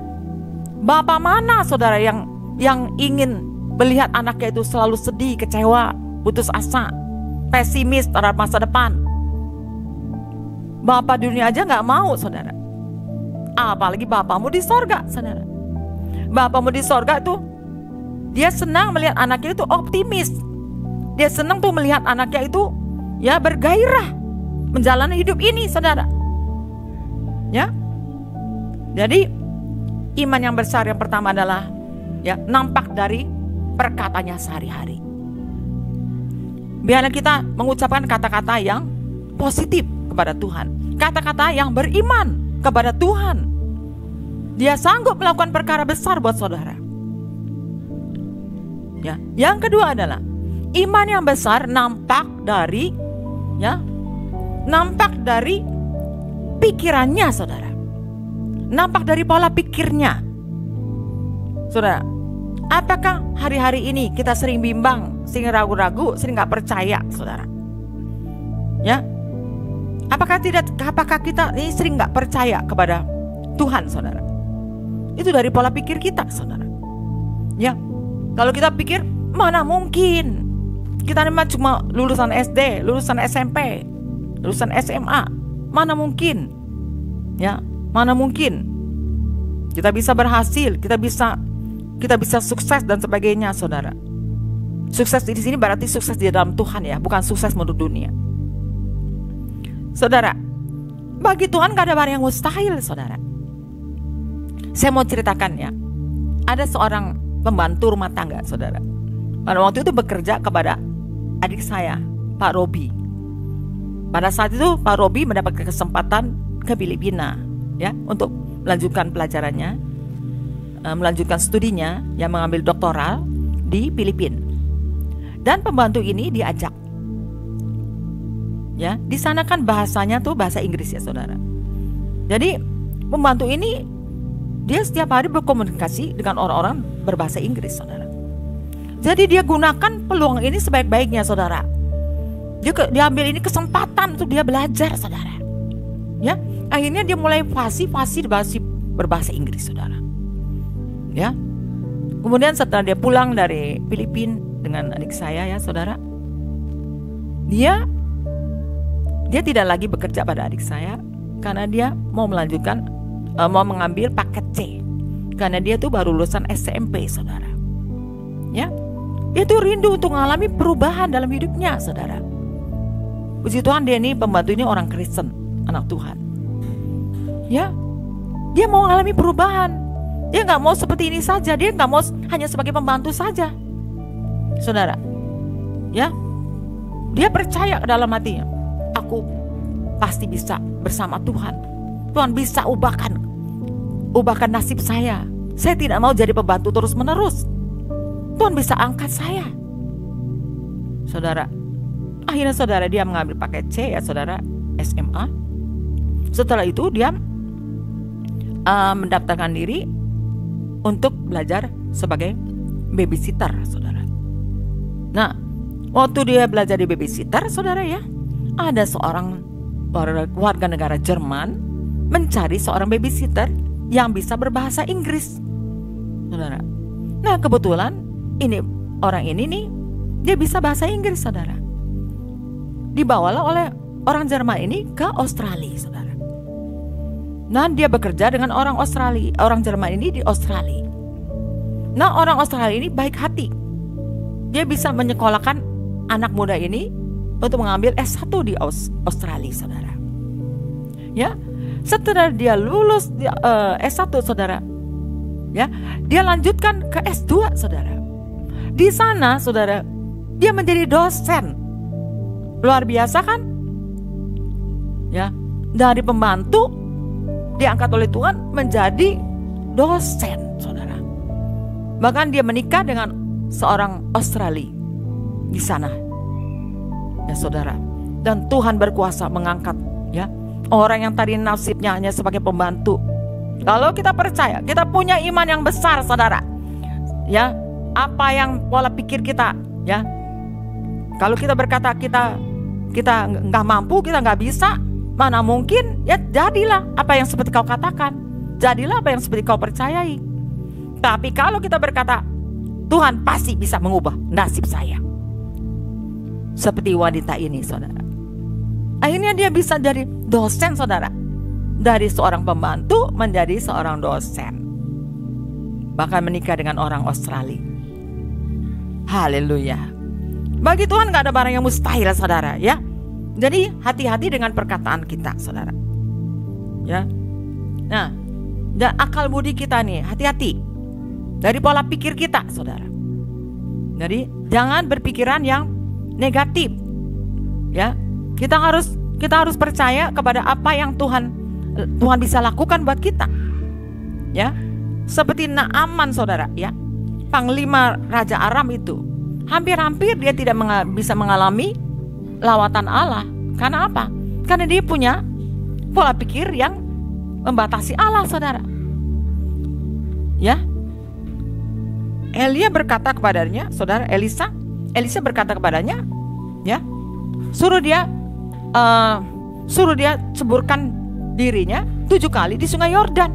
bapak mana saudara yang ingin melihat anaknya itu selalu sedih, kecewa, putus asa, pesimis terhadap masa depan? Bapak dunia aja nggak mau, saudara. Apalagi bapakmu di sorga, saudara. Bapakmu di sorga tuh, dia senang melihat anaknya itu optimis. Dia senang tuh melihat anaknya itu ya bergairah menjalani hidup ini, saudara. Ya, jadi iman yang besar yang pertama adalah ya nampak dari perkataannya sehari-hari. Biarlah kita mengucapkan kata-kata yang positif kepada Tuhan, kata-kata yang beriman kepada Tuhan. Dia sanggup melakukan perkara besar buat saudara. Ya, yang kedua adalah iman yang besar nampak dari pikirannya, saudara. Nampak dari pola pikirnya. Saudara, apakah hari-hari ini kita sering bimbang, sering ragu-ragu, sering gak percaya, saudara? Ya, apakah kita ini sering gak percaya kepada Tuhan, saudara? Itu dari pola pikir kita, saudara. Ya, kalau kita pikir, mana mungkin kita cuma lulusan SD, lulusan SMP, lulusan SMA, mana mungkin? Ya, mana mungkin kita bisa berhasil, kita bisa sukses dan sebagainya, saudara. Sukses di sini berarti sukses di dalam Tuhan, ya, bukan sukses menurut dunia. Saudara, bagi Tuhan gak ada barang yang mustahil, saudara. Saya mau ceritakan, ya, ada seorang pembantu rumah tangga, saudara. Pada waktu itu bekerja kepada adik saya, Pak Robi. Pada saat itu Pak Robi mendapatkan kesempatan ke Filipina, ya, untuk melanjutkan pelajarannya, melanjutkan studinya, yang mengambil doktoral. di Filipina. Dan pembantu ini diajak. Ya, di sana kan bahasanya tuh bahasa Inggris ya saudara. Jadi pembantu ini dia setiap hari berkomunikasi dengan orang-orang berbahasa Inggris saudara. Jadi dia gunakan peluang ini sebaik-baiknya saudara. Dia ambil ini kesempatan untuk dia belajar saudara. Ya, akhirnya dia mulai fasih berbahasa Inggris saudara. Ya. Kemudian setelah dia pulang dari Filipina dengan adik saya ya saudara, dia tidak lagi bekerja pada adik saya karena dia mau melanjutkan mau mengambil paket C karena dia tuh baru lulusan SMP saudara. Ya, dia tuh rindu untuk mengalami perubahan dalam hidupnya saudara. Puji Tuhan, dia ini pembantu ini orang Kristen, anak Tuhan. Ya, dia mau mengalami perubahan. Dia nggak mau seperti ini saja. Dia nggak mau hanya sebagai pembantu saja, saudara. Ya, dia percaya ke dalam hatinya, aku pasti bisa bersama Tuhan. Tuhan bisa ubahkan nasib saya. Saya tidak mau jadi pembantu terus menerus. Tuhan bisa angkat saya, saudara. Akhirnya saudara dia mengambil paket C ya saudara, SMA. Setelah itu dia mendaftarkan diri untuk belajar sebagai babysitter saudara. Nah, waktu dia belajar di babysitter saudara ya, ada seorang warga negara Jerman mencari seorang babysitter yang bisa berbahasa Inggris saudara. Nah kebetulan ini orang ini nih dia bisa bahasa Inggris saudara. Dibawalah oleh orang Jerman ini ke Australia saudara. Nah dia bekerja dengan orang Jerman ini di Australia. Nah orang Australia ini baik hati. Dia bisa menyekolahkan anak muda ini untuk mengambil S1 di Australia saudara. Ya, setelah dia lulus S1 saudara, ya, dia lanjutkan ke S2 saudara. Di sana saudara, dia menjadi dosen. Luar biasa kan? Ya, dari pembantu diangkat oleh Tuhan menjadi dosen saudara. Bahkan dia menikah dengan seorang Australia di sana. Ya saudara. Dan Tuhan berkuasa mengangkat ya orang yang tadi nasibnya hanya sebagai pembantu. Kalau kita percaya, kita punya iman yang besar saudara. Ya, apa yang pola pikir kita ya. Kalau kita berkata kita nggak mampu, kita nggak bisa, mana mungkin? Ya jadilah apa yang seperti kau katakan, jadilah apa yang seperti kau percayai. Tapi kalau kita berkata Tuhan pasti bisa mengubah nasib saya, seperti wanita ini saudara. Akhirnya dia bisa jadi dosen saudara, dari seorang pembantu menjadi seorang dosen, bahkan menikah dengan orang Australia. Haleluya. Bagi Tuhan gak ada barang yang mustahil saudara ya. Jadi hati-hati dengan perkataan kita saudara ya. Nah, dan akal budi kita nih hati-hati dari pola pikir kita saudara. Jadi jangan berpikiran yang negatif ya. Kita harus percaya kepada apa yang Tuhan bisa lakukan buat kita ya. Seperti Naaman saudara ya, panglima Raja Aram itu, hampir-hampir dia tidak bisa mengalami lawatan Allah. Karena apa? Karena dia punya pola pikir yang membatasi Allah saudara ya. Elia berkata kepadanya saudara, Elisa berkata kepadanya ya, suruh dia ceburkan dirinya 7 kali di sungai Yordan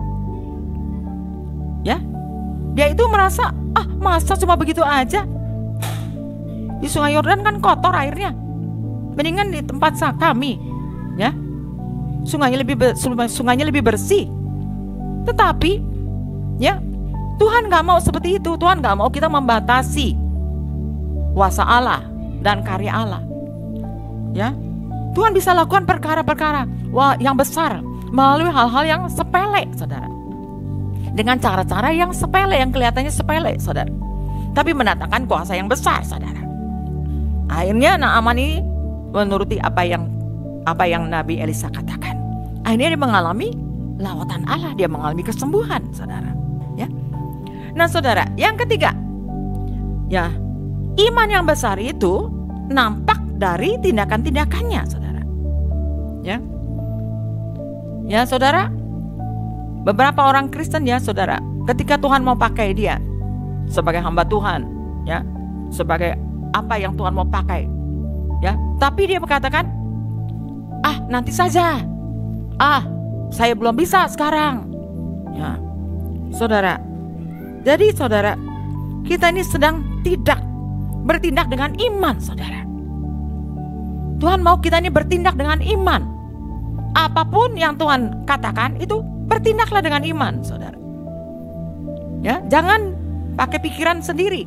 ya. Dia itu merasa masa cuma begitu aja, di sungai Yordan kan kotor airnya, mendingan di tempat kami ya, sungainya lebih bersih. Tetapi ya Tuhan gak mau seperti itu. Tuhan gak mau kita membatasi kuasa Allah dan karya Allah ya. Tuhan bisa lakukan perkara-perkara yang besar melalui hal-hal yang sepele saudara, dengan cara-cara yang sepele, yang kelihatannya sepele saudara, tapi mendatangkan kuasa yang besar saudara. Akhirnya Naaman ini menuruti apa yang Nabi Elisa katakan. Akhirnya dia mengalami lawatan Allah, dia mengalami kesembuhan saudara ya. Nah saudara, yang ketiga Ya, iman yang besar itu nampak dari tindakan-tindakannya, saudara. Ya, saudara. Beberapa orang Kristen ya, saudara, ketika Tuhan mau pakai dia sebagai hamba Tuhan, ya, sebagai apa yang Tuhan mau pakai, ya, tapi dia berkatakan, nanti saja, saya belum bisa sekarang, ya, saudara. Jadi saudara, kita ini sedang tidak bertindak dengan iman, saudara. Tuhan mau kita ini bertindak dengan iman. Apapun yang Tuhan katakan itu bertindaklah dengan iman, saudara. Ya, jangan pakai pikiran sendiri.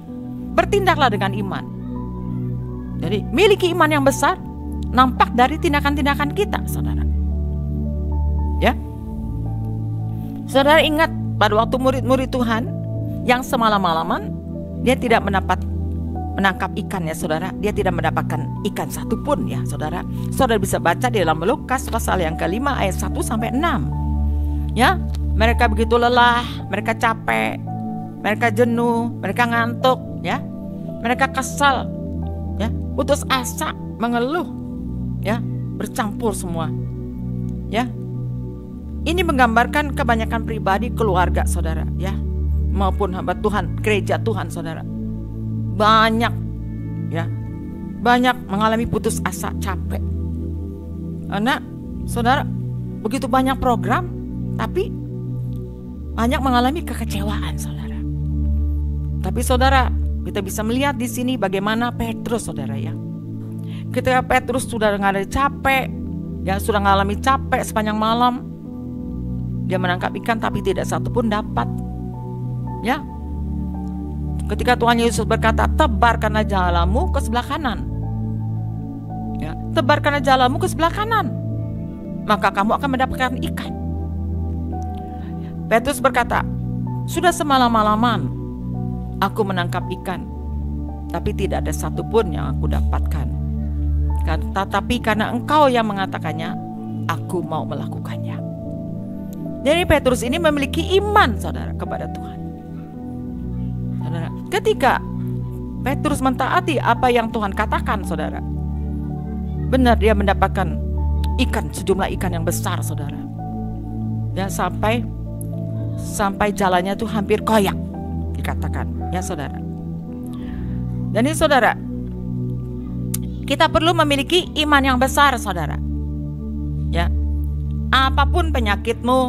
Bertindaklah dengan iman. Jadi, miliki iman yang besar nampak dari tindakan-tindakan kita, saudara. Ya. Saudara ingat pada waktu murid-murid Tuhan yang semalam-malaman dia tidak menangkap ikan, ya saudara. Dia tidak mendapatkan ikan satupun, ya saudara. Saudara bisa baca di dalam Lukas pasal yang ke-5 ayat 1 sampai 6. Ya, mereka begitu lelah, mereka capek, mereka jenuh, mereka ngantuk, ya. Mereka kesal, ya, putus asa, mengeluh, ya, bercampur semua. Ya. Ini menggambarkan kebanyakan pribadi, keluarga, saudara, ya, maupun hamba Tuhan, gereja Tuhan, saudara. Banyak, ya, banyak mengalami putus asa, capek. Karena saudara, begitu banyak program, tapi banyak mengalami kekecewaan, saudara. Tapi saudara, kita bisa melihat di sini bagaimana Petrus, saudara, ya. Ketika Petrus sudah mengalami capek, ya, sudah mengalami capek sepanjang malam, dia menangkap ikan tapi tidak satu pun dapat, ya. Ketika Tuhan Yesus berkata, tebarkanlah jalamu ke sebelah kanan, ya, tebarkanlah jalamu ke sebelah kanan, maka kamu akan mendapatkan ikan. Petrus berkata, sudah semalam-malaman aku menangkap ikan, tapi tidak ada satupun yang aku dapatkan. Tetapi karena engkau yang mengatakannya, aku mau melakukannya. Jadi Petrus ini memiliki iman, saudara, kepada Tuhan. Saudara, ketika Petrus mentaati apa yang Tuhan katakan, saudara, benar dia mendapatkan ikan, sejumlah ikan yang besar, saudara. Dan sampai jalannya tuh hampir koyak, dikatakan, ya saudara. Dan ini saudara, kita perlu memiliki iman yang besar, saudara. Ya, apapun penyakitmu,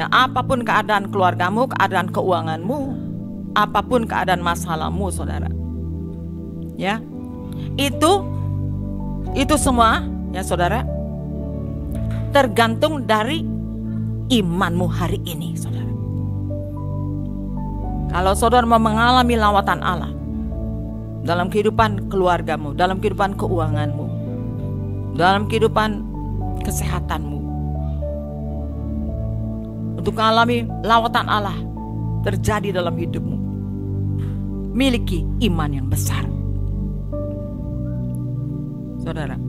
ya, apapun keadaan keluargamu, keadaan keuanganmu, apapun keadaan masalahmu, saudara. Ya, itu semua, ya saudara, tergantung dari imanmu hari ini, saudara. Kalau saudara mau mengalami lawatan Allah dalam kehidupan keluargamu, dalam kehidupan keuanganmu, dalam kehidupan kesehatanmu, untuk mengalami lawatan Allah terjadi dalam hidupmu, miliki iman yang besar, saudara.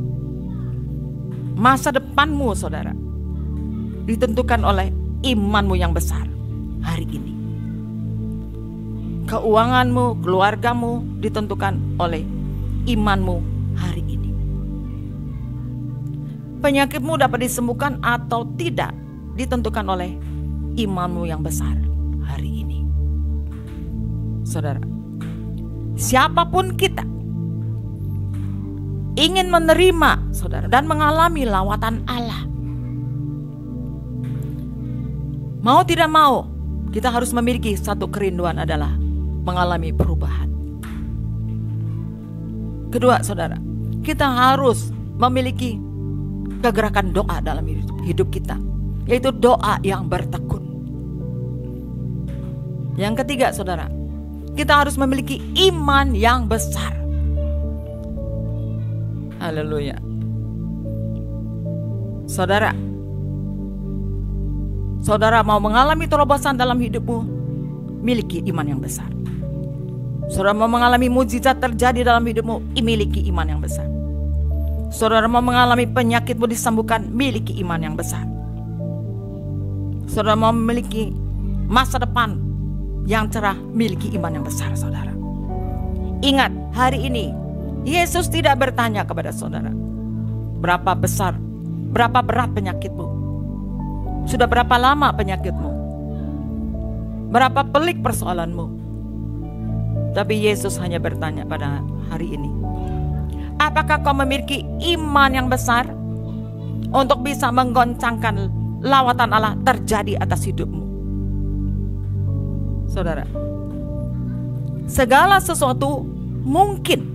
Masa depanmu, saudara, ditentukan oleh imanmu yang besar hari ini. Keuanganmu, keluargamu ditentukan oleh imanmu hari ini. Penyakitmu dapat disembuhkan atau tidak ditentukan oleh imanmu yang besar hari ini. Saudara, siapapun kita ingin menerima, saudara, dan mengalami lawatan Allah, mau tidak mau, kita harus memiliki satu kerinduan, adalah mengalami perubahan. Kedua, saudara, kita harus memiliki kegerakan doa dalam hidup kita, yaitu doa yang bertekun. Yang ketiga, saudara, kita harus memiliki iman yang besar. Haleluya. Saudara mau mengalami terobosan dalam hidupmu, miliki iman yang besar. Saudara mau mengalami mujizat terjadi dalam hidupmu, miliki iman yang besar. Saudara mau mengalami penyakitmu disembuhkan, miliki iman yang besar. Saudara mau memiliki masa depan yang cerah, miliki iman yang besar, saudara. Ingat, hari ini Yesus tidak bertanya kepada saudara, berapa besar, berapa berat penyakitmu, sudah berapa lama penyakitmu, berapa pelik persoalanmu. Tapi Yesus hanya bertanya pada hari ini, apakah kau memiliki iman yang besar untuk bisa menggoncangkan lawatan Allah terjadi atas hidupmu? Saudara, segala sesuatu mungkin.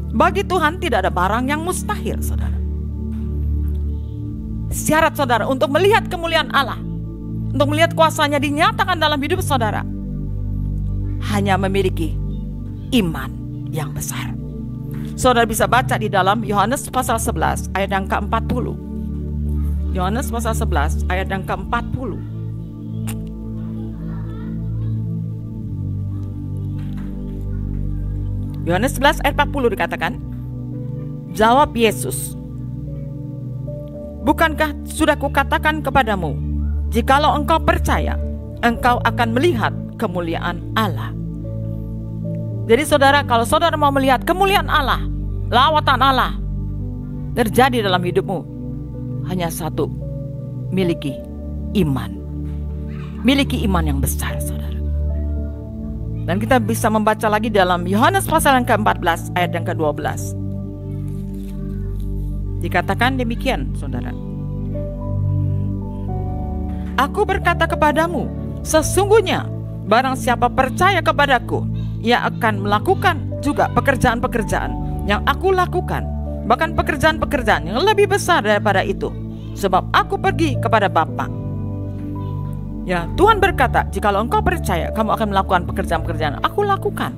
Bagi Tuhan tidak ada barang yang mustahil, saudara. Syarat saudara untuk melihat kemuliaan Allah, untuk melihat kuasanya dinyatakan dalam hidup saudara, hanya memiliki iman yang besar. Saudara bisa baca di dalam Yohanes pasal 11 ayat yang ke-40. Yohanes pasal 11 ayat yang ke-40. Yohanes 11 ayat 40 dikatakan, jawab Yesus, bukankah sudah kukatakan kepadamu, jikalau engkau percaya, engkau akan melihat kemuliaan Allah. Jadi saudara, kalau saudara mau melihat kemuliaan Allah, lawatan Allah terjadi dalam hidupmu, hanya satu, miliki iman. Miliki iman yang besar, saudara. Dan kita bisa membaca lagi dalam Yohanes pasal yang ke-14 ayat yang ke-12. Dikatakan demikian, saudara. Aku berkata kepadamu, sesungguhnya barang siapa percaya kepadaku, ia akan melakukan juga pekerjaan-pekerjaan yang aku lakukan, bahkan pekerjaan-pekerjaan yang lebih besar daripada itu, sebab aku pergi kepada Bapa. Ya, Tuhan berkata, jikalau engkau percaya, kamu akan melakukan pekerjaan-pekerjaan aku lakukan,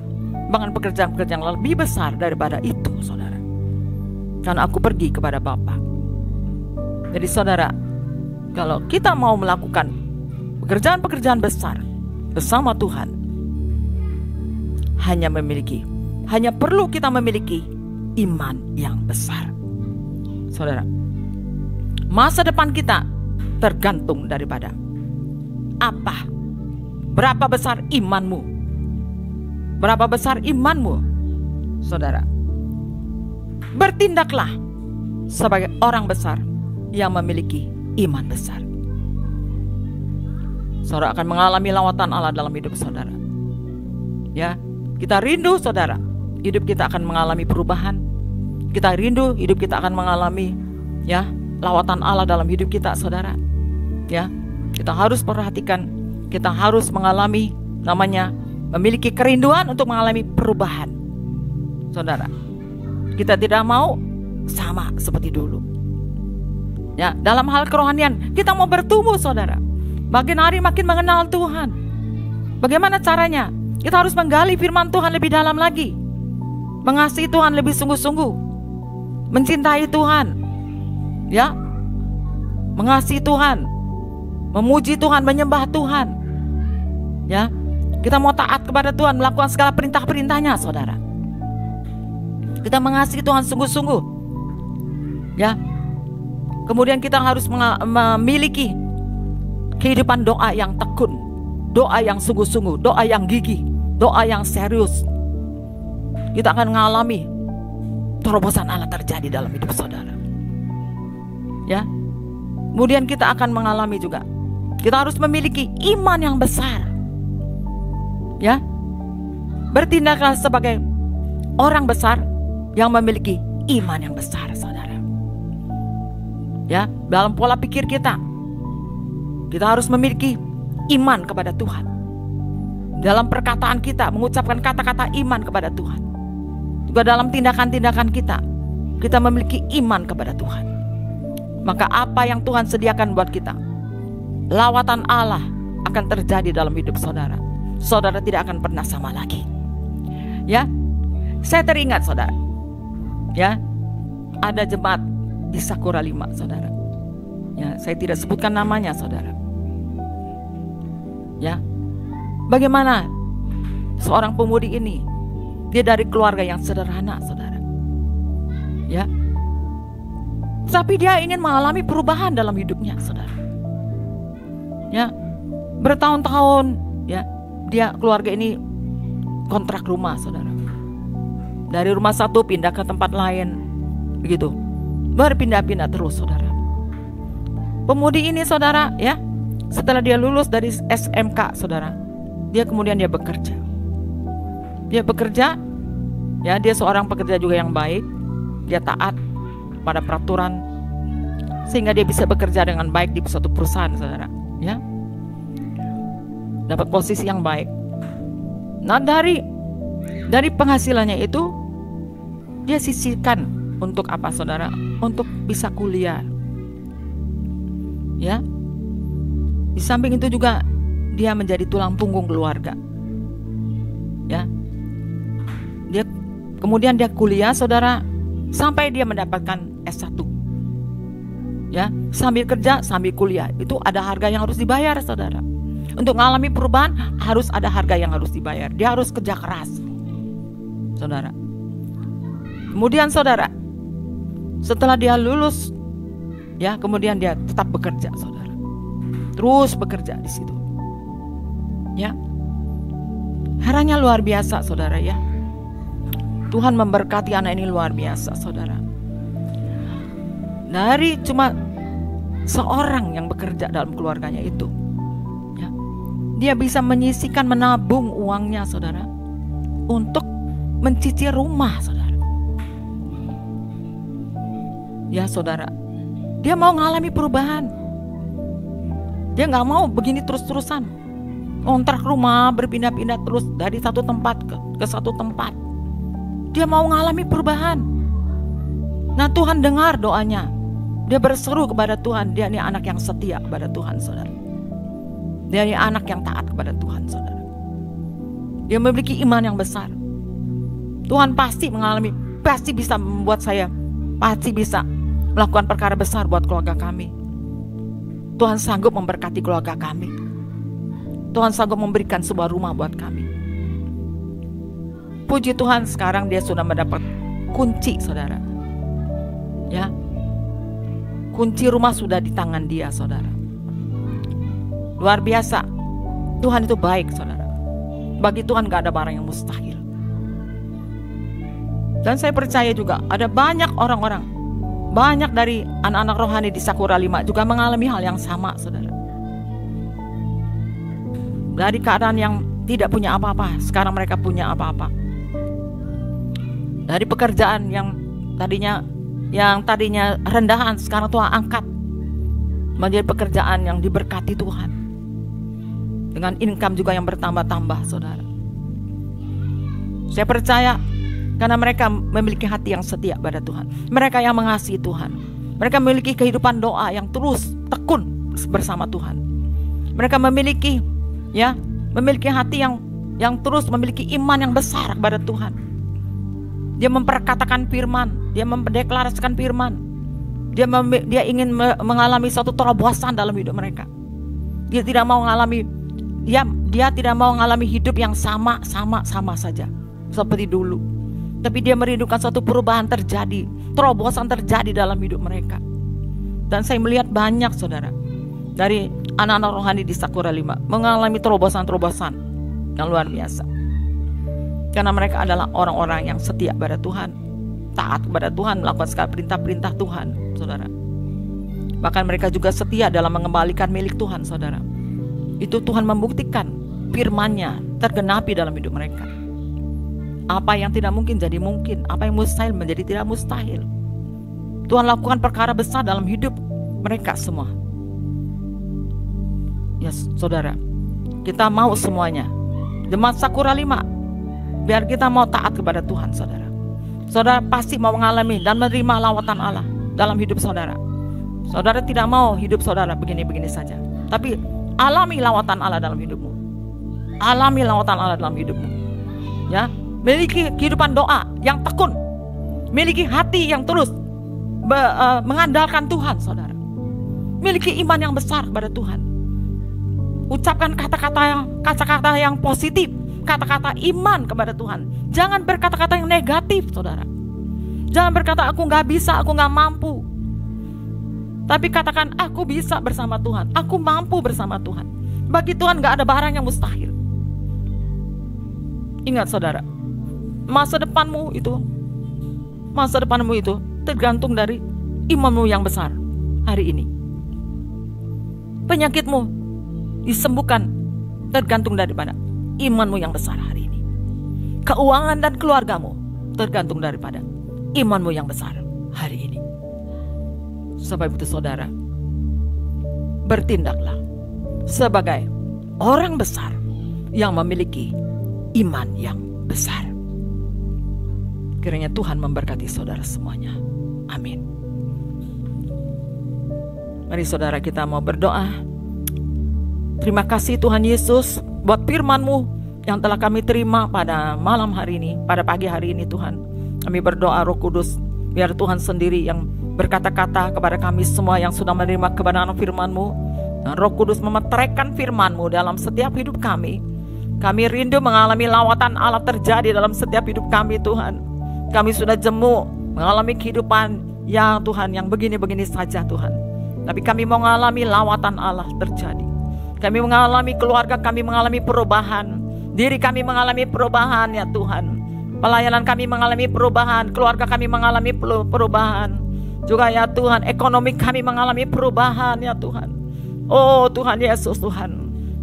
bahkan pekerjaan-pekerjaan yang lebih besar daripada itu, saudara. Karena aku pergi kepada Bapa. Jadi saudara, kalau kita mau melakukan pekerjaan-pekerjaan besar bersama Tuhan, hanya perlu kita memiliki iman yang besar. Saudara, masa depan kita tergantung daripada apa? Berapa besar imanmu? Berapa besar imanmu? Saudara, bertindaklah sebagai orang besar yang memiliki iman besar. Saudara akan mengalami lawatan Allah dalam hidup saudara. Ya, kita rindu saudara, hidup kita akan mengalami perubahan. Kita rindu hidup kita akan mengalami ya lawatan Allah dalam hidup kita, saudara. Ya, kita harus perhatikan, kita harus mengalami namanya memiliki kerinduan untuk mengalami perubahan. Saudara, kita tidak mau sama seperti dulu. Ya, dalam hal kerohanian kita mau bertumbuh, saudara. Makin hari makin mengenal Tuhan. Bagaimana caranya? Kita harus menggali firman Tuhan lebih dalam lagi, mengasihi Tuhan lebih sungguh-sungguh, mencintai Tuhan, ya, mengasihi Tuhan, memuji Tuhan, menyembah Tuhan. Ya, kita mau taat kepada Tuhan, melakukan segala perintah-perintahnya, saudara. Kita mengasihi Tuhan sungguh-sungguh. Ya. Kemudian kita harus memiliki kehidupan doa yang tekun, doa yang sungguh-sungguh, doa yang gigih, doa yang serius. Kita akan mengalami terobosan Allah terjadi dalam hidup saudara. Ya. Kemudian kita akan mengalami juga, kita harus memiliki iman yang besar. Ya. Bertindaklah sebagai orang besar yang memiliki iman yang besar, saudara. Ya, dalam pola pikir kita harus memiliki iman kepada Tuhan. Dalam perkataan kita mengucapkan kata-kata iman kepada Tuhan. Juga dalam tindakan-tindakan kita memiliki iman kepada Tuhan. Maka apa yang Tuhan sediakan buat kita, lawatan Allah akan terjadi dalam hidup saudara. Saudara tidak akan pernah sama lagi. Ya, saya teringat saudara. Ya, ada jemaat di Sakura 5, saudara. Ya, saya tidak sebutkan namanya, saudara. Ya, bagaimana seorang pemudi ini, dia dari keluarga yang sederhana, saudara. Ya, tapi dia ingin mengalami perubahan dalam hidupnya, saudara. Ya, bertahun-tahun, ya, dia keluarga ini kontrak rumah, saudara. Dari rumah satu pindah ke tempat lain, begitu, berpindah-pindah terus, saudara. Pemudi ini, saudara, ya, setelah dia lulus dari SMK, saudara, dia kemudian dia bekerja. Dia bekerja, ya, dia seorang pekerja juga yang baik. Dia taat pada peraturan, sehingga dia bisa bekerja dengan baik di suatu perusahaan, saudara, ya, dapat posisi yang baik. Nah, dari penghasilannya itu dia sisihkan untuk apa, saudara? Untuk bisa kuliah, ya. Di samping itu juga dia menjadi tulang punggung keluarga, ya. Kemudian dia kuliah, saudara, sampai dia mendapatkan S1, ya. Sambil kerja, sambil kuliah, itu ada harga yang harus dibayar, saudara. Untuk mengalami perubahan harus ada harga yang harus dibayar. Dia harus kerja keras, saudara. Kemudian, saudara, setelah dia lulus, ya, kemudian dia tetap bekerja, saudara. Terus bekerja di situ, ya. Haranya luar biasa, saudara, ya. Tuhan memberkati anak ini luar biasa, saudara. Dari cuma seorang yang bekerja dalam keluarganya itu, ya, dia bisa menyisihkan, menabung uangnya, saudara, untuk mencicil rumah, saudara. Ya, saudara, dia mau mengalami perubahan. Dia nggak mau begini terus-terusan, kontrak rumah berpindah-pindah terus dari satu tempat ke satu tempat. Dia mau mengalami perubahan. Nah, Tuhan dengar doanya. Dia berseru kepada Tuhan. Dia ini anak yang setia kepada Tuhan, saudara. Dia ini anak yang taat kepada Tuhan, saudara. Dia memiliki iman yang besar. Tuhan pasti bisa membuat saya, pasti bisa melakukan perkara besar buat keluarga kami. Tuhan sanggup memberkati keluarga kami. Tuhan sanggup memberikan sebuah rumah buat kami. Puji Tuhan, sekarang dia sudah mendapat kunci, saudara. Ya, kunci rumah sudah di tangan dia, saudara. Luar biasa. Tuhan itu baik, saudara. Bagi Tuhan gak ada barang yang mustahil. Dan saya percaya juga ada banyak orang-orang, banyak dari anak-anak rohani di Sakura 5 juga mengalami hal yang sama, saudara. Dari keadaan yang tidak punya apa-apa, sekarang mereka punya apa-apa. Dari pekerjaan yang tadinya rendahan, sekarang Tuhan angkat menjadi pekerjaan yang diberkati Tuhan, dengan income juga yang bertambah-tambah, saudara. Saya percaya karena mereka memiliki hati yang setia pada Tuhan. Mereka yang mengasihi Tuhan. Mereka memiliki kehidupan doa yang terus tekun bersama Tuhan. Mereka memiliki hati yang terus memiliki iman yang besar kepada Tuhan. Dia memperkatakan firman, dia mendeklarasikan firman. Dia ingin mengalami suatu terobosan dalam hidup mereka. Dia tidak mau mengalami hidup yang sama saja seperti dulu. Tapi dia merindukan suatu perubahan terjadi, terobosan terjadi dalam hidup mereka. Dan saya melihat banyak, saudara, dari anak-anak rohani di Sakura 5 mengalami terobosan-terobosan yang luar biasa. Karena mereka adalah orang-orang yang setia pada Tuhan, taat kepada Tuhan, melakukan segala perintah-perintah Tuhan, saudara. Bahkan mereka juga setia dalam mengembalikan milik Tuhan, saudara. Itu Tuhan membuktikan firman-Nya tergenapi dalam hidup mereka. Apa yang tidak mungkin jadi mungkin, apa yang mustahil menjadi tidak mustahil. Tuhan lakukan perkara besar dalam hidup mereka semua. Ya, saudara, kita mau semuanya. Jemaat Sakura 5, biar kita mau taat kepada Tuhan, saudara. Saudara pasti mau mengalami dan menerima lawatan Allah dalam hidup saudara. Saudara tidak mau hidup saudara begini-begini saja, tapi alami lawatan Allah dalam hidupmu. Alami lawatan Allah dalam hidupmu. Ya, miliki kehidupan doa yang tekun, miliki hati yang terus mengandalkan Tuhan, saudara. Miliki iman yang besar kepada Tuhan. Ucapkan kata-kata yang positif, kata-kata iman kepada Tuhan. Jangan berkata-kata yang negatif, saudara. Jangan berkata aku gak bisa, aku gak mampu. Tapi katakan aku bisa bersama Tuhan, aku mampu bersama Tuhan. Bagi Tuhan gak ada barang yang mustahil. Ingat, saudara, masa depanmu itu tergantung dari imanmu yang besar hari ini. Penyakitmu disembuhkan tergantung daripada imanmu yang besar hari ini. Keuangan dan keluargamu tergantung daripada imanmu yang besar hari ini. Sebab itu saudara, bertindaklah sebagai orang besar yang memiliki iman yang besar. Kiranya Tuhan memberkati saudara semuanya. Amin. Mari saudara kita mau berdoa. Terima kasih Tuhan Yesus buat firman-Mu yang telah kami terima pada malam hari ini, pada pagi hari ini Tuhan. Kami berdoa Roh Kudus, biar Tuhan sendiri yang berkata-kata kepada kami semua yang sudah menerima kebenaran firman-Mu. Dan Roh Kudus memeteraikan firman-Mu dalam setiap hidup kami. Kami rindu mengalami lawatan Allah terjadi dalam setiap hidup kami Tuhan. Kami sudah jemu mengalami kehidupan ya Tuhan yang begini-begini saja Tuhan. Tapi kami mau mengalami lawatan Allah terjadi. Kami mengalami keluarga kami mengalami perubahan. Diri kami mengalami perubahan ya Tuhan. Pelayanan kami mengalami perubahan. Keluarga kami mengalami perubahan. Juga ya Tuhan, ekonomi kami mengalami perubahan ya Tuhan. Oh Tuhan Yesus Tuhan,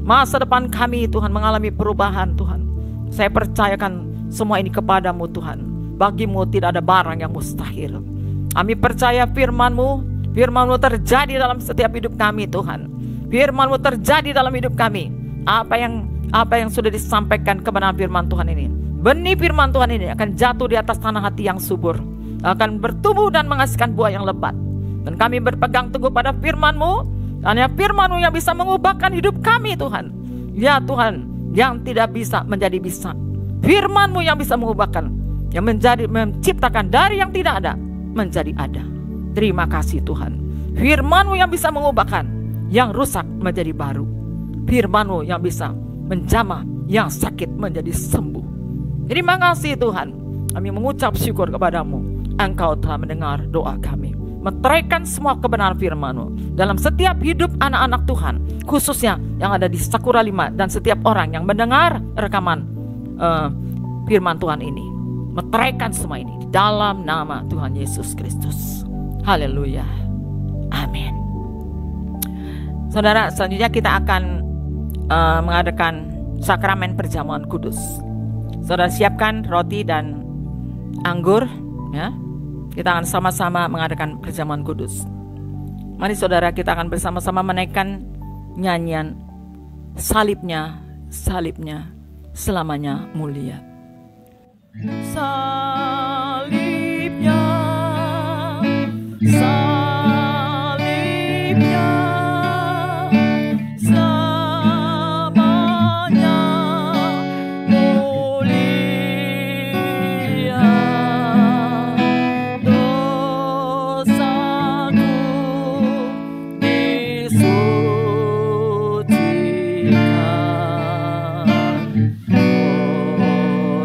masa depan kami Tuhan mengalami perubahan Tuhan. Saya percayakan semua ini kepadamu Tuhan. Bagimu tidak ada barang yang mustahil. Kami percaya firman-Mu terjadi dalam setiap hidup kami Tuhan. Firman-Mu terjadi dalam hidup kami. Apa yang sudah disampaikan kebenaran firman Tuhan ini, benih firman Tuhan ini akan jatuh di atas tanah hati yang subur, akan bertumbuh dan menghasilkan buah yang lebat. Dan kami berpegang teguh pada firman-Mu. Hanya firman-Mu yang bisa mengubahkan hidup kami Tuhan. Ya Tuhan, yang tidak bisa menjadi bisa. Firman-Mu yang bisa mengubahkan, yang menciptakan dari yang tidak ada menjadi ada. Terima kasih Tuhan. Firman-Mu yang bisa mengubahkan yang rusak menjadi baru. Firman-Mu yang bisa menjamah yang sakit menjadi sembuh. Terima kasih Tuhan. Kami mengucap syukur kepadamu. Engkau telah mendengar doa kami. Meteraikan semua kebenaran firman-Mu dalam setiap hidup anak-anak Tuhan, khususnya yang ada di Sakura 5 dan setiap orang yang mendengar rekaman firman Tuhan ini. Meteraikan semua ini di dalam nama Tuhan Yesus Kristus. Haleluya. Amin. Saudara, selanjutnya kita akan mengadakan sakramen perjamuan kudus. Saudara siapkan roti dan anggur ya. Kita akan sama-sama mengadakan perjamuan kudus. Mari saudara, kita akan bersama-sama menaikkan nyanyian salibnya, salibnya selamanya mulia. Salibnya, salibnya selamanya mulia. Dosaku disucikan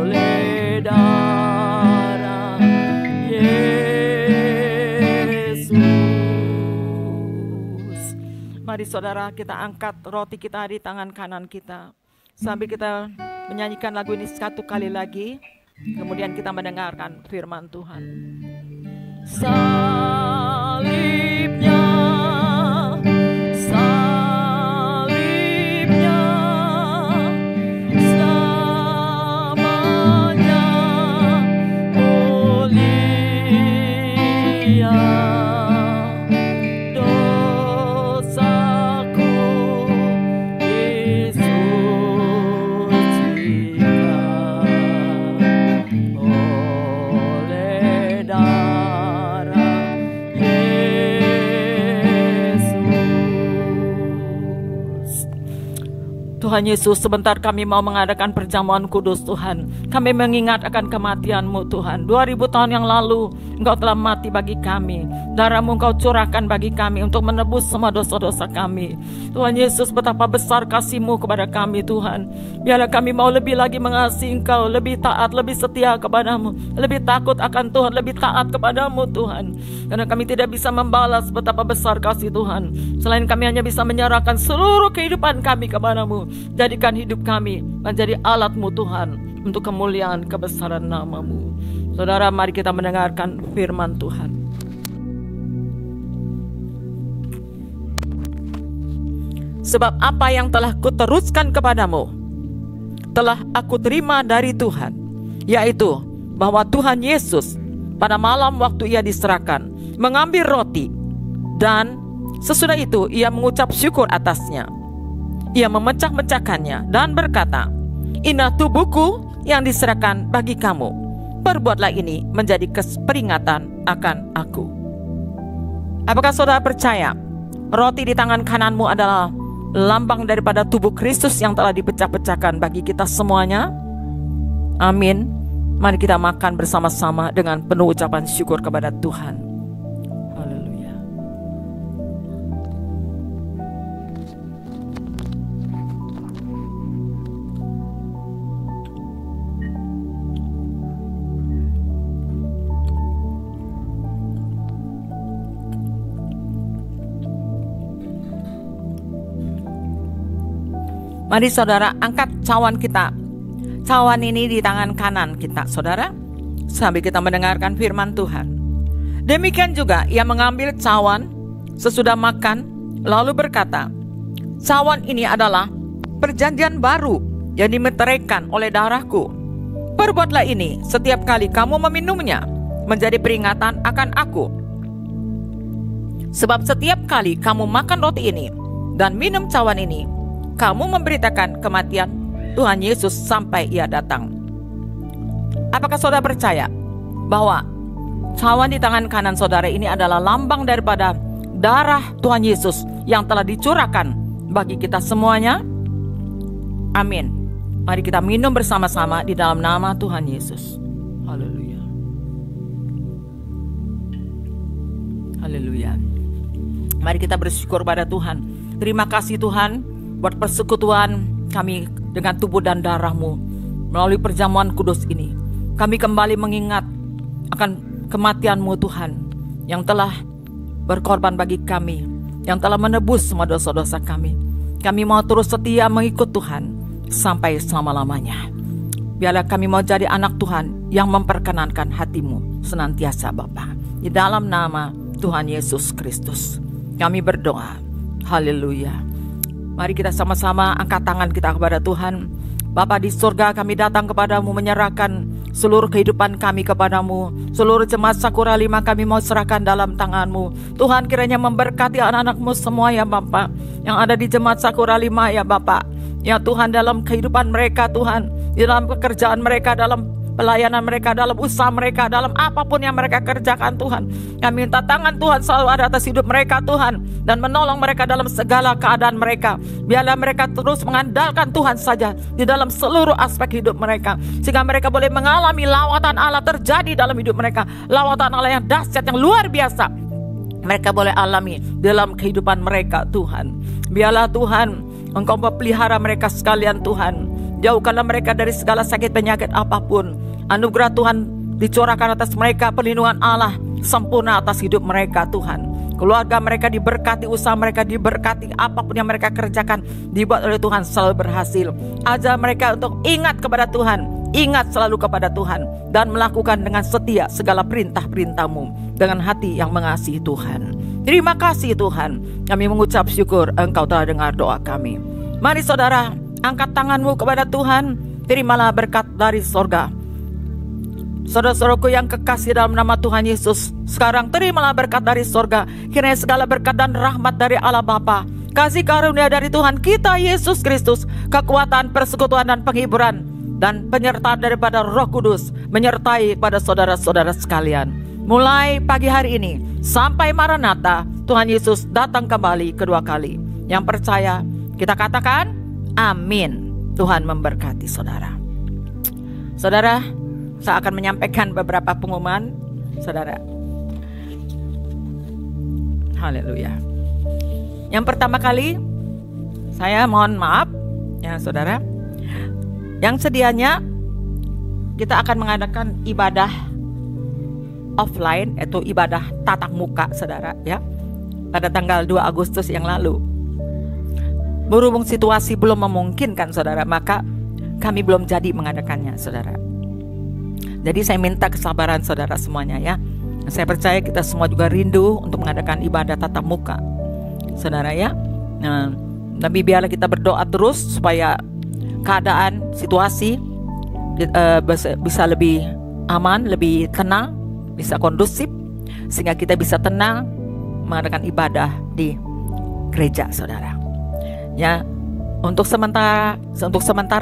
oleh darah Yesus. Mari saudara, kita angkat roti kita di tangan kanan kita sambil kita menyanyikan lagu ini satu kali lagi. Kemudian kita mendengarkan firman Tuhan. Salibnya, salibnya selamanya mulia. Dosaku disucikan oleh darah Yesus. Tuhan Yesus, sebentar kami mau mengadakan perjamuan kudus Tuhan. Kami mengingat akan kematian-Mu Tuhan. 2000 tahun yang lalu Engkau telah mati bagi kami. Darah-Mu Engkau curahkan bagi kami untuk menebus semua dosa-dosa kami. Tuhan Yesus, betapa besar kasih-Mu kepada kami Tuhan. Biarlah kami mau lebih lagi mengasihi Engkau, lebih taat, lebih setia kepada-Mu, lebih takut akan Tuhan, lebih taat kepada-Mu Tuhan. Karena kami tidak bisa membalas betapa besar kasih Tuhan. Selain kami hanya bisa menyerahkan seluruh kehidupan kami kepada-Mu. Jadikan hidup kami menjadi alat-Mu Tuhan, untuk kemuliaan kebesaran nama-Mu. Saudara, mari kita mendengarkan firman Tuhan. Sebab apa yang telah kuteruskan kepadamu telah aku terima dari Tuhan, yaitu bahwa Tuhan Yesus pada malam waktu ia diserahkan mengambil roti, dan sesudah itu ia mengucap syukur atasnya. Ia memecah-mecahkannya dan berkata, "Inilah tubuhku yang diserahkan bagi kamu. Perbuatlah ini menjadi peringatan akan aku." Apakah saudara percaya roti di tangan kananmu adalah lambang daripada tubuh Kristus yang telah dipecah-pecahkan bagi kita semuanya? Amin. Mari kita makan bersama-sama dengan penuh ucapan syukur kepada Tuhan. Haleluya. Mari saudara angkat cawan kita. Cawan ini di tangan kanan kita, saudara, sambil kita mendengarkan firman Tuhan. Demikian juga ia mengambil cawan sesudah makan, lalu berkata, "Cawan ini adalah perjanjian baru yang dimeteraikan oleh darahku. Perbuatlah ini setiap kali kamu meminumnya menjadi peringatan akan aku. Sebab setiap kali kamu makan roti ini dan minum cawan ini, kamu memberitakan kematian Tuhan Yesus sampai ia datang." Apakah saudara percaya bahwa cawan di tangan kanan saudara ini adalah lambang daripada darah Tuhan Yesus yang telah dicurahkan bagi kita semuanya? Amin. Mari kita minum bersama-sama di dalam nama Tuhan Yesus. Haleluya. Haleluya. Mari kita bersyukur pada Tuhan. Terima kasih Tuhan buat persekutuan kami dengan tubuh dan darah-Mu melalui perjamuan kudus ini. Kami kembali mengingat akan kematian-Mu Tuhan, yang telah berkorban bagi kami, yang telah menebus semua dosa-dosa kami. Kami mau terus setia mengikut Tuhan sampai selama-lamanya. Biarlah kami mau jadi anak Tuhan yang memperkenankan hati-Mu senantiasa Bapa. Di dalam nama Tuhan Yesus Kristus kami berdoa. Haleluya. Mari kita sama-sama angkat tangan kita kepada Tuhan. Bapa di surga, kami datang kepadamu menyerahkan seluruh kehidupan kami kepadamu. Seluruh jemaat Sakura 5 kami mau serahkan dalam tanganmu. Tuhan, kiranya memberkati anak-anakmu semua ya Bapa, yang ada di jemaat Sakura 5 ya Bapa. Ya Tuhan, dalam kehidupan mereka Tuhan, di dalam pekerjaan mereka, dalam pelayanan mereka, dalam usaha mereka, dalam apapun yang mereka kerjakan Tuhan, kami minta tangan Tuhan selalu ada atas hidup mereka Tuhan, dan menolong mereka dalam segala keadaan mereka. Biarlah mereka terus mengandalkan Tuhan saja di dalam seluruh aspek hidup mereka, sehingga mereka boleh mengalami lawatan Allah terjadi dalam hidup mereka. Lawatan Allah yang dahsyat, yang luar biasa mereka boleh alami dalam kehidupan mereka Tuhan. Biarlah Tuhan Engkau memelihara mereka sekalian Tuhan. Jauhkanlah mereka dari segala sakit penyakit apapun. Anugerah Tuhan dicurahkan atas mereka, perlindungan Allah sempurna atas hidup mereka Tuhan. Keluarga mereka diberkati, usaha mereka diberkati, apapun yang mereka kerjakan dibuat oleh Tuhan selalu berhasil. Ajar mereka untuk ingat kepada Tuhan, ingat selalu kepada Tuhan, dan melakukan dengan setia segala perintah-perintah-Mu dengan hati yang mengasihi Tuhan. Terima kasih Tuhan, kami mengucap syukur Engkau telah dengar doa kami. Mari saudara, angkat tanganmu kepada Tuhan, terimalah berkat dari sorga. Saudara-saudaraku yang kekasih dalam nama Tuhan Yesus, sekarang terimalah berkat dari sorga. Kiranya segala berkat dan rahmat dari Allah Bapa, kasih karunia dari Tuhan kita Yesus Kristus, kekuatan, persekutuan dan penghiburan, dan penyertaan daripada Roh Kudus menyertai pada saudara-saudara sekalian. Mulai pagi hari ini sampai Maranatha, Tuhan Yesus datang kembali kedua kali. Yang percaya kita katakan amin. Tuhan memberkati saudara. Saudara, saya akan menyampaikan beberapa pengumuman saudara. Haleluya. Yang pertama kali, saya mohon maaf ya saudara, yang sedianya kita akan mengadakan ibadah offline, yaitu ibadah tatap muka saudara ya, pada tanggal 2 Agustus yang lalu. Berhubung situasi belum memungkinkan saudara, maka kami belum jadi mengadakannya, saudara. Jadi saya minta kesabaran saudara semuanya ya. Saya percaya kita semua juga rindu untuk mengadakan ibadah tatap muka, saudara ya. Nah, tapi biarlah kita berdoa terus supaya keadaan, situasi bisa lebih aman, lebih tenang, bisa kondusif, sehingga kita bisa tenang mengadakan ibadah di gereja, saudara. Ya, untuk sementara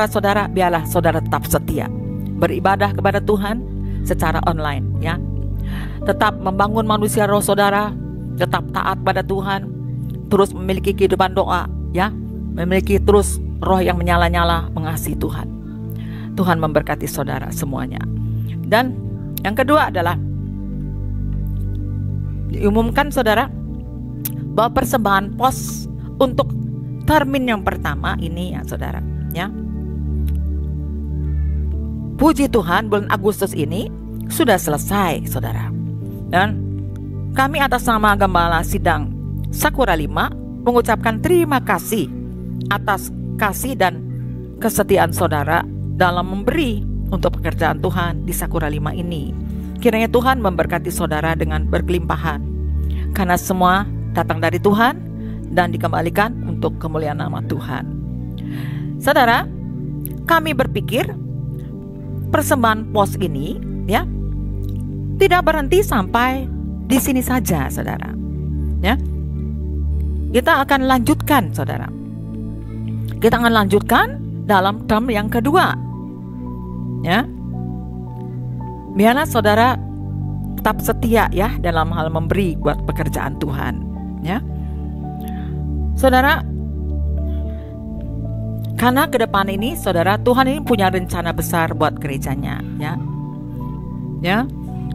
saudara, biarlah saudara tetap setia beribadah kepada Tuhan secara online, ya. Tetap membangun manusia roh saudara, tetap taat pada Tuhan, terus memiliki kehidupan doa, ya, memiliki terus roh yang menyala-nyala mengasihi Tuhan. Tuhan memberkati saudara semuanya. Dan yang kedua adalah diumumkan saudara bahwa persembahan pos untuk termin yang pertama ini ya saudara, ya. Puji Tuhan, bulan Agustus ini sudah selesai saudara. Dan kami atas nama Gembala Sidang Sakura 5 mengucapkan terima kasih atas kasih dan kesetiaan saudara dalam memberi untuk pekerjaan Tuhan di Sakura 5 ini. Kiranya Tuhan memberkati saudara dengan berkelimpahan, karena semua datang dari Tuhan dan dikembalikan untuk kemuliaan nama Tuhan. Saudara, kami berpikir persembahan pos ini ya tidak berhenti sampai di sini saja, saudara. Ya, kita akan lanjutkan, saudara. Kita akan lanjutkan dalam term yang kedua. Ya, biarlah saudara tetap setia ya dalam hal memberi buat pekerjaan Tuhan. Ya, saudara. Karena ke depan ini, saudara, Tuhan ini punya rencana besar buat gerejanya, ya. Ya,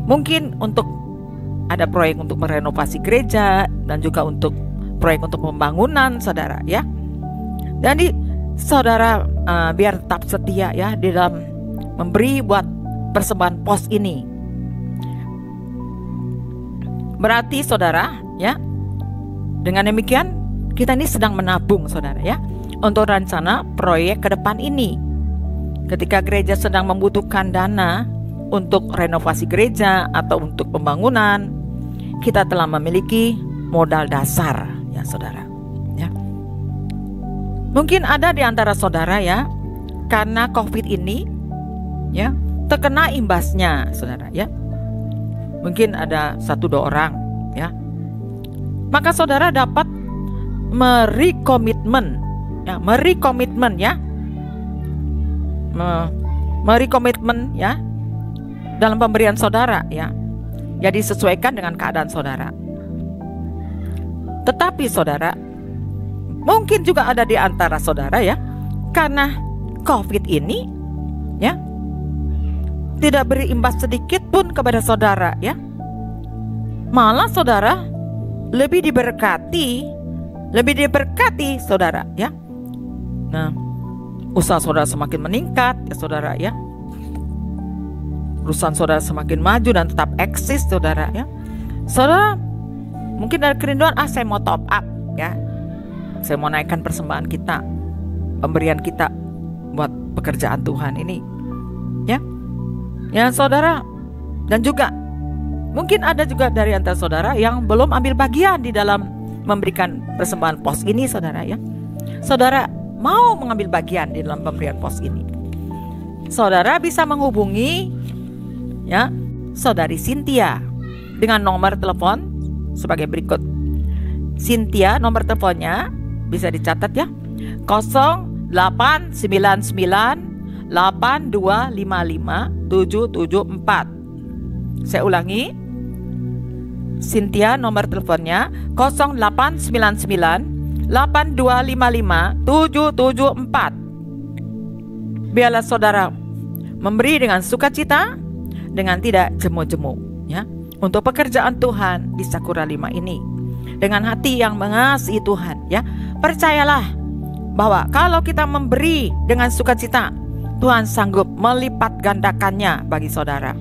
mungkin untuk ada proyek untuk merenovasi gereja dan juga untuk proyek untuk pembangunan, saudara, ya. Jadi, saudara biar tetap setia ya di dalam memberi buat persembahan pos ini. Berarti, saudara, ya, dengan demikian kita ini sedang menabung, saudara, ya, untuk rencana proyek ke depan ini. Ketika gereja sedang membutuhkan dana untuk renovasi gereja atau untuk pembangunan, kita telah memiliki modal dasar ya saudara. Ya. Mungkin ada di antara saudara ya, karena COVID ini ya terkena imbasnya saudara ya. Mungkin ada 1-2 orang ya. Maka saudara dapat merekomitmen ya dalam pemberian saudara ya. Jadi sesuaikan dengan keadaan saudara. Tetapi saudara, mungkin juga ada di antara saudara ya, karena COVID ini ya tidak beri imbas sedikit pun kepada saudara ya. Malah saudara lebih diberkati saudara ya. Nah, usaha saudara semakin meningkat ya saudara ya. Perusahaan saudara semakin maju dan tetap eksis saudara ya. Saudara mungkin ada kerinduan, saya mau top up ya. Saya mau naikkan persembahan kita, pemberian kita buat pekerjaan Tuhan ini. Ya. Ya saudara, dan juga mungkin ada juga dari antara saudara yang belum ambil bagian di dalam memberikan persembahan pos ini saudara ya. Saudara mau mengambil bagian di dalam pemberian pos ini, saudara bisa menghubungi ya saudari Cynthia dengan nomor telepon sebagai berikut. Cynthia nomor teleponnya bisa dicatat ya, 0899 8255 774. Saya ulangi, Cynthia nomor teleponnya 0899 8255 774. Biarlah saudara memberi dengan sukacita, dengan tidak jemu-jemu ya, untuk pekerjaan Tuhan di Sakura 5 ini, dengan hati yang mengasihi Tuhan ya. Percayalah bahwa kalau kita memberi dengan sukacita, Tuhan sanggup melipat gandakannya bagi saudara,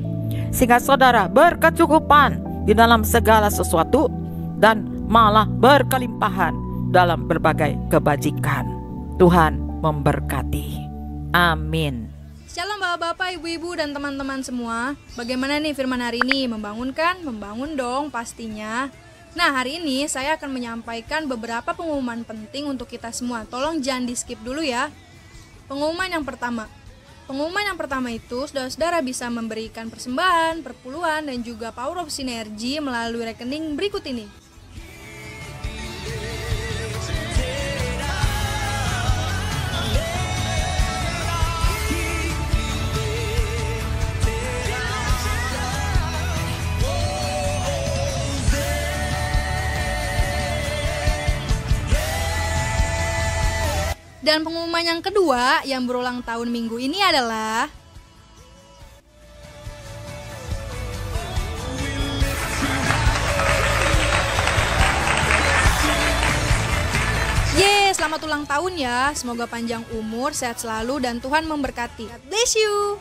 sehingga saudara berkecukupan di dalam segala sesuatu dan malah berkelimpahan dalam berbagai kebajikan. Tuhan memberkati. Amin. Shalom bapak-bapak, ibu-ibu, dan teman-teman semua. Bagaimana nih firman hari ini? Membangunkan? Membangun dong pastinya. Nah, hari ini saya akan menyampaikan beberapa pengumuman penting untuk kita semua. Tolong jangan di-skip dulu ya. Pengumuman yang pertama. Pengumuman yang pertama itu, saudara-saudara bisa memberikan persembahan, perpuluhan, dan juga power of sinergi melalui rekening berikut ini. Dan pengumuman yang kedua yang berulang tahun minggu ini adalah selamat ulang tahun ya. Semoga panjang umur, sehat selalu, dan Tuhan memberkati. God bless you.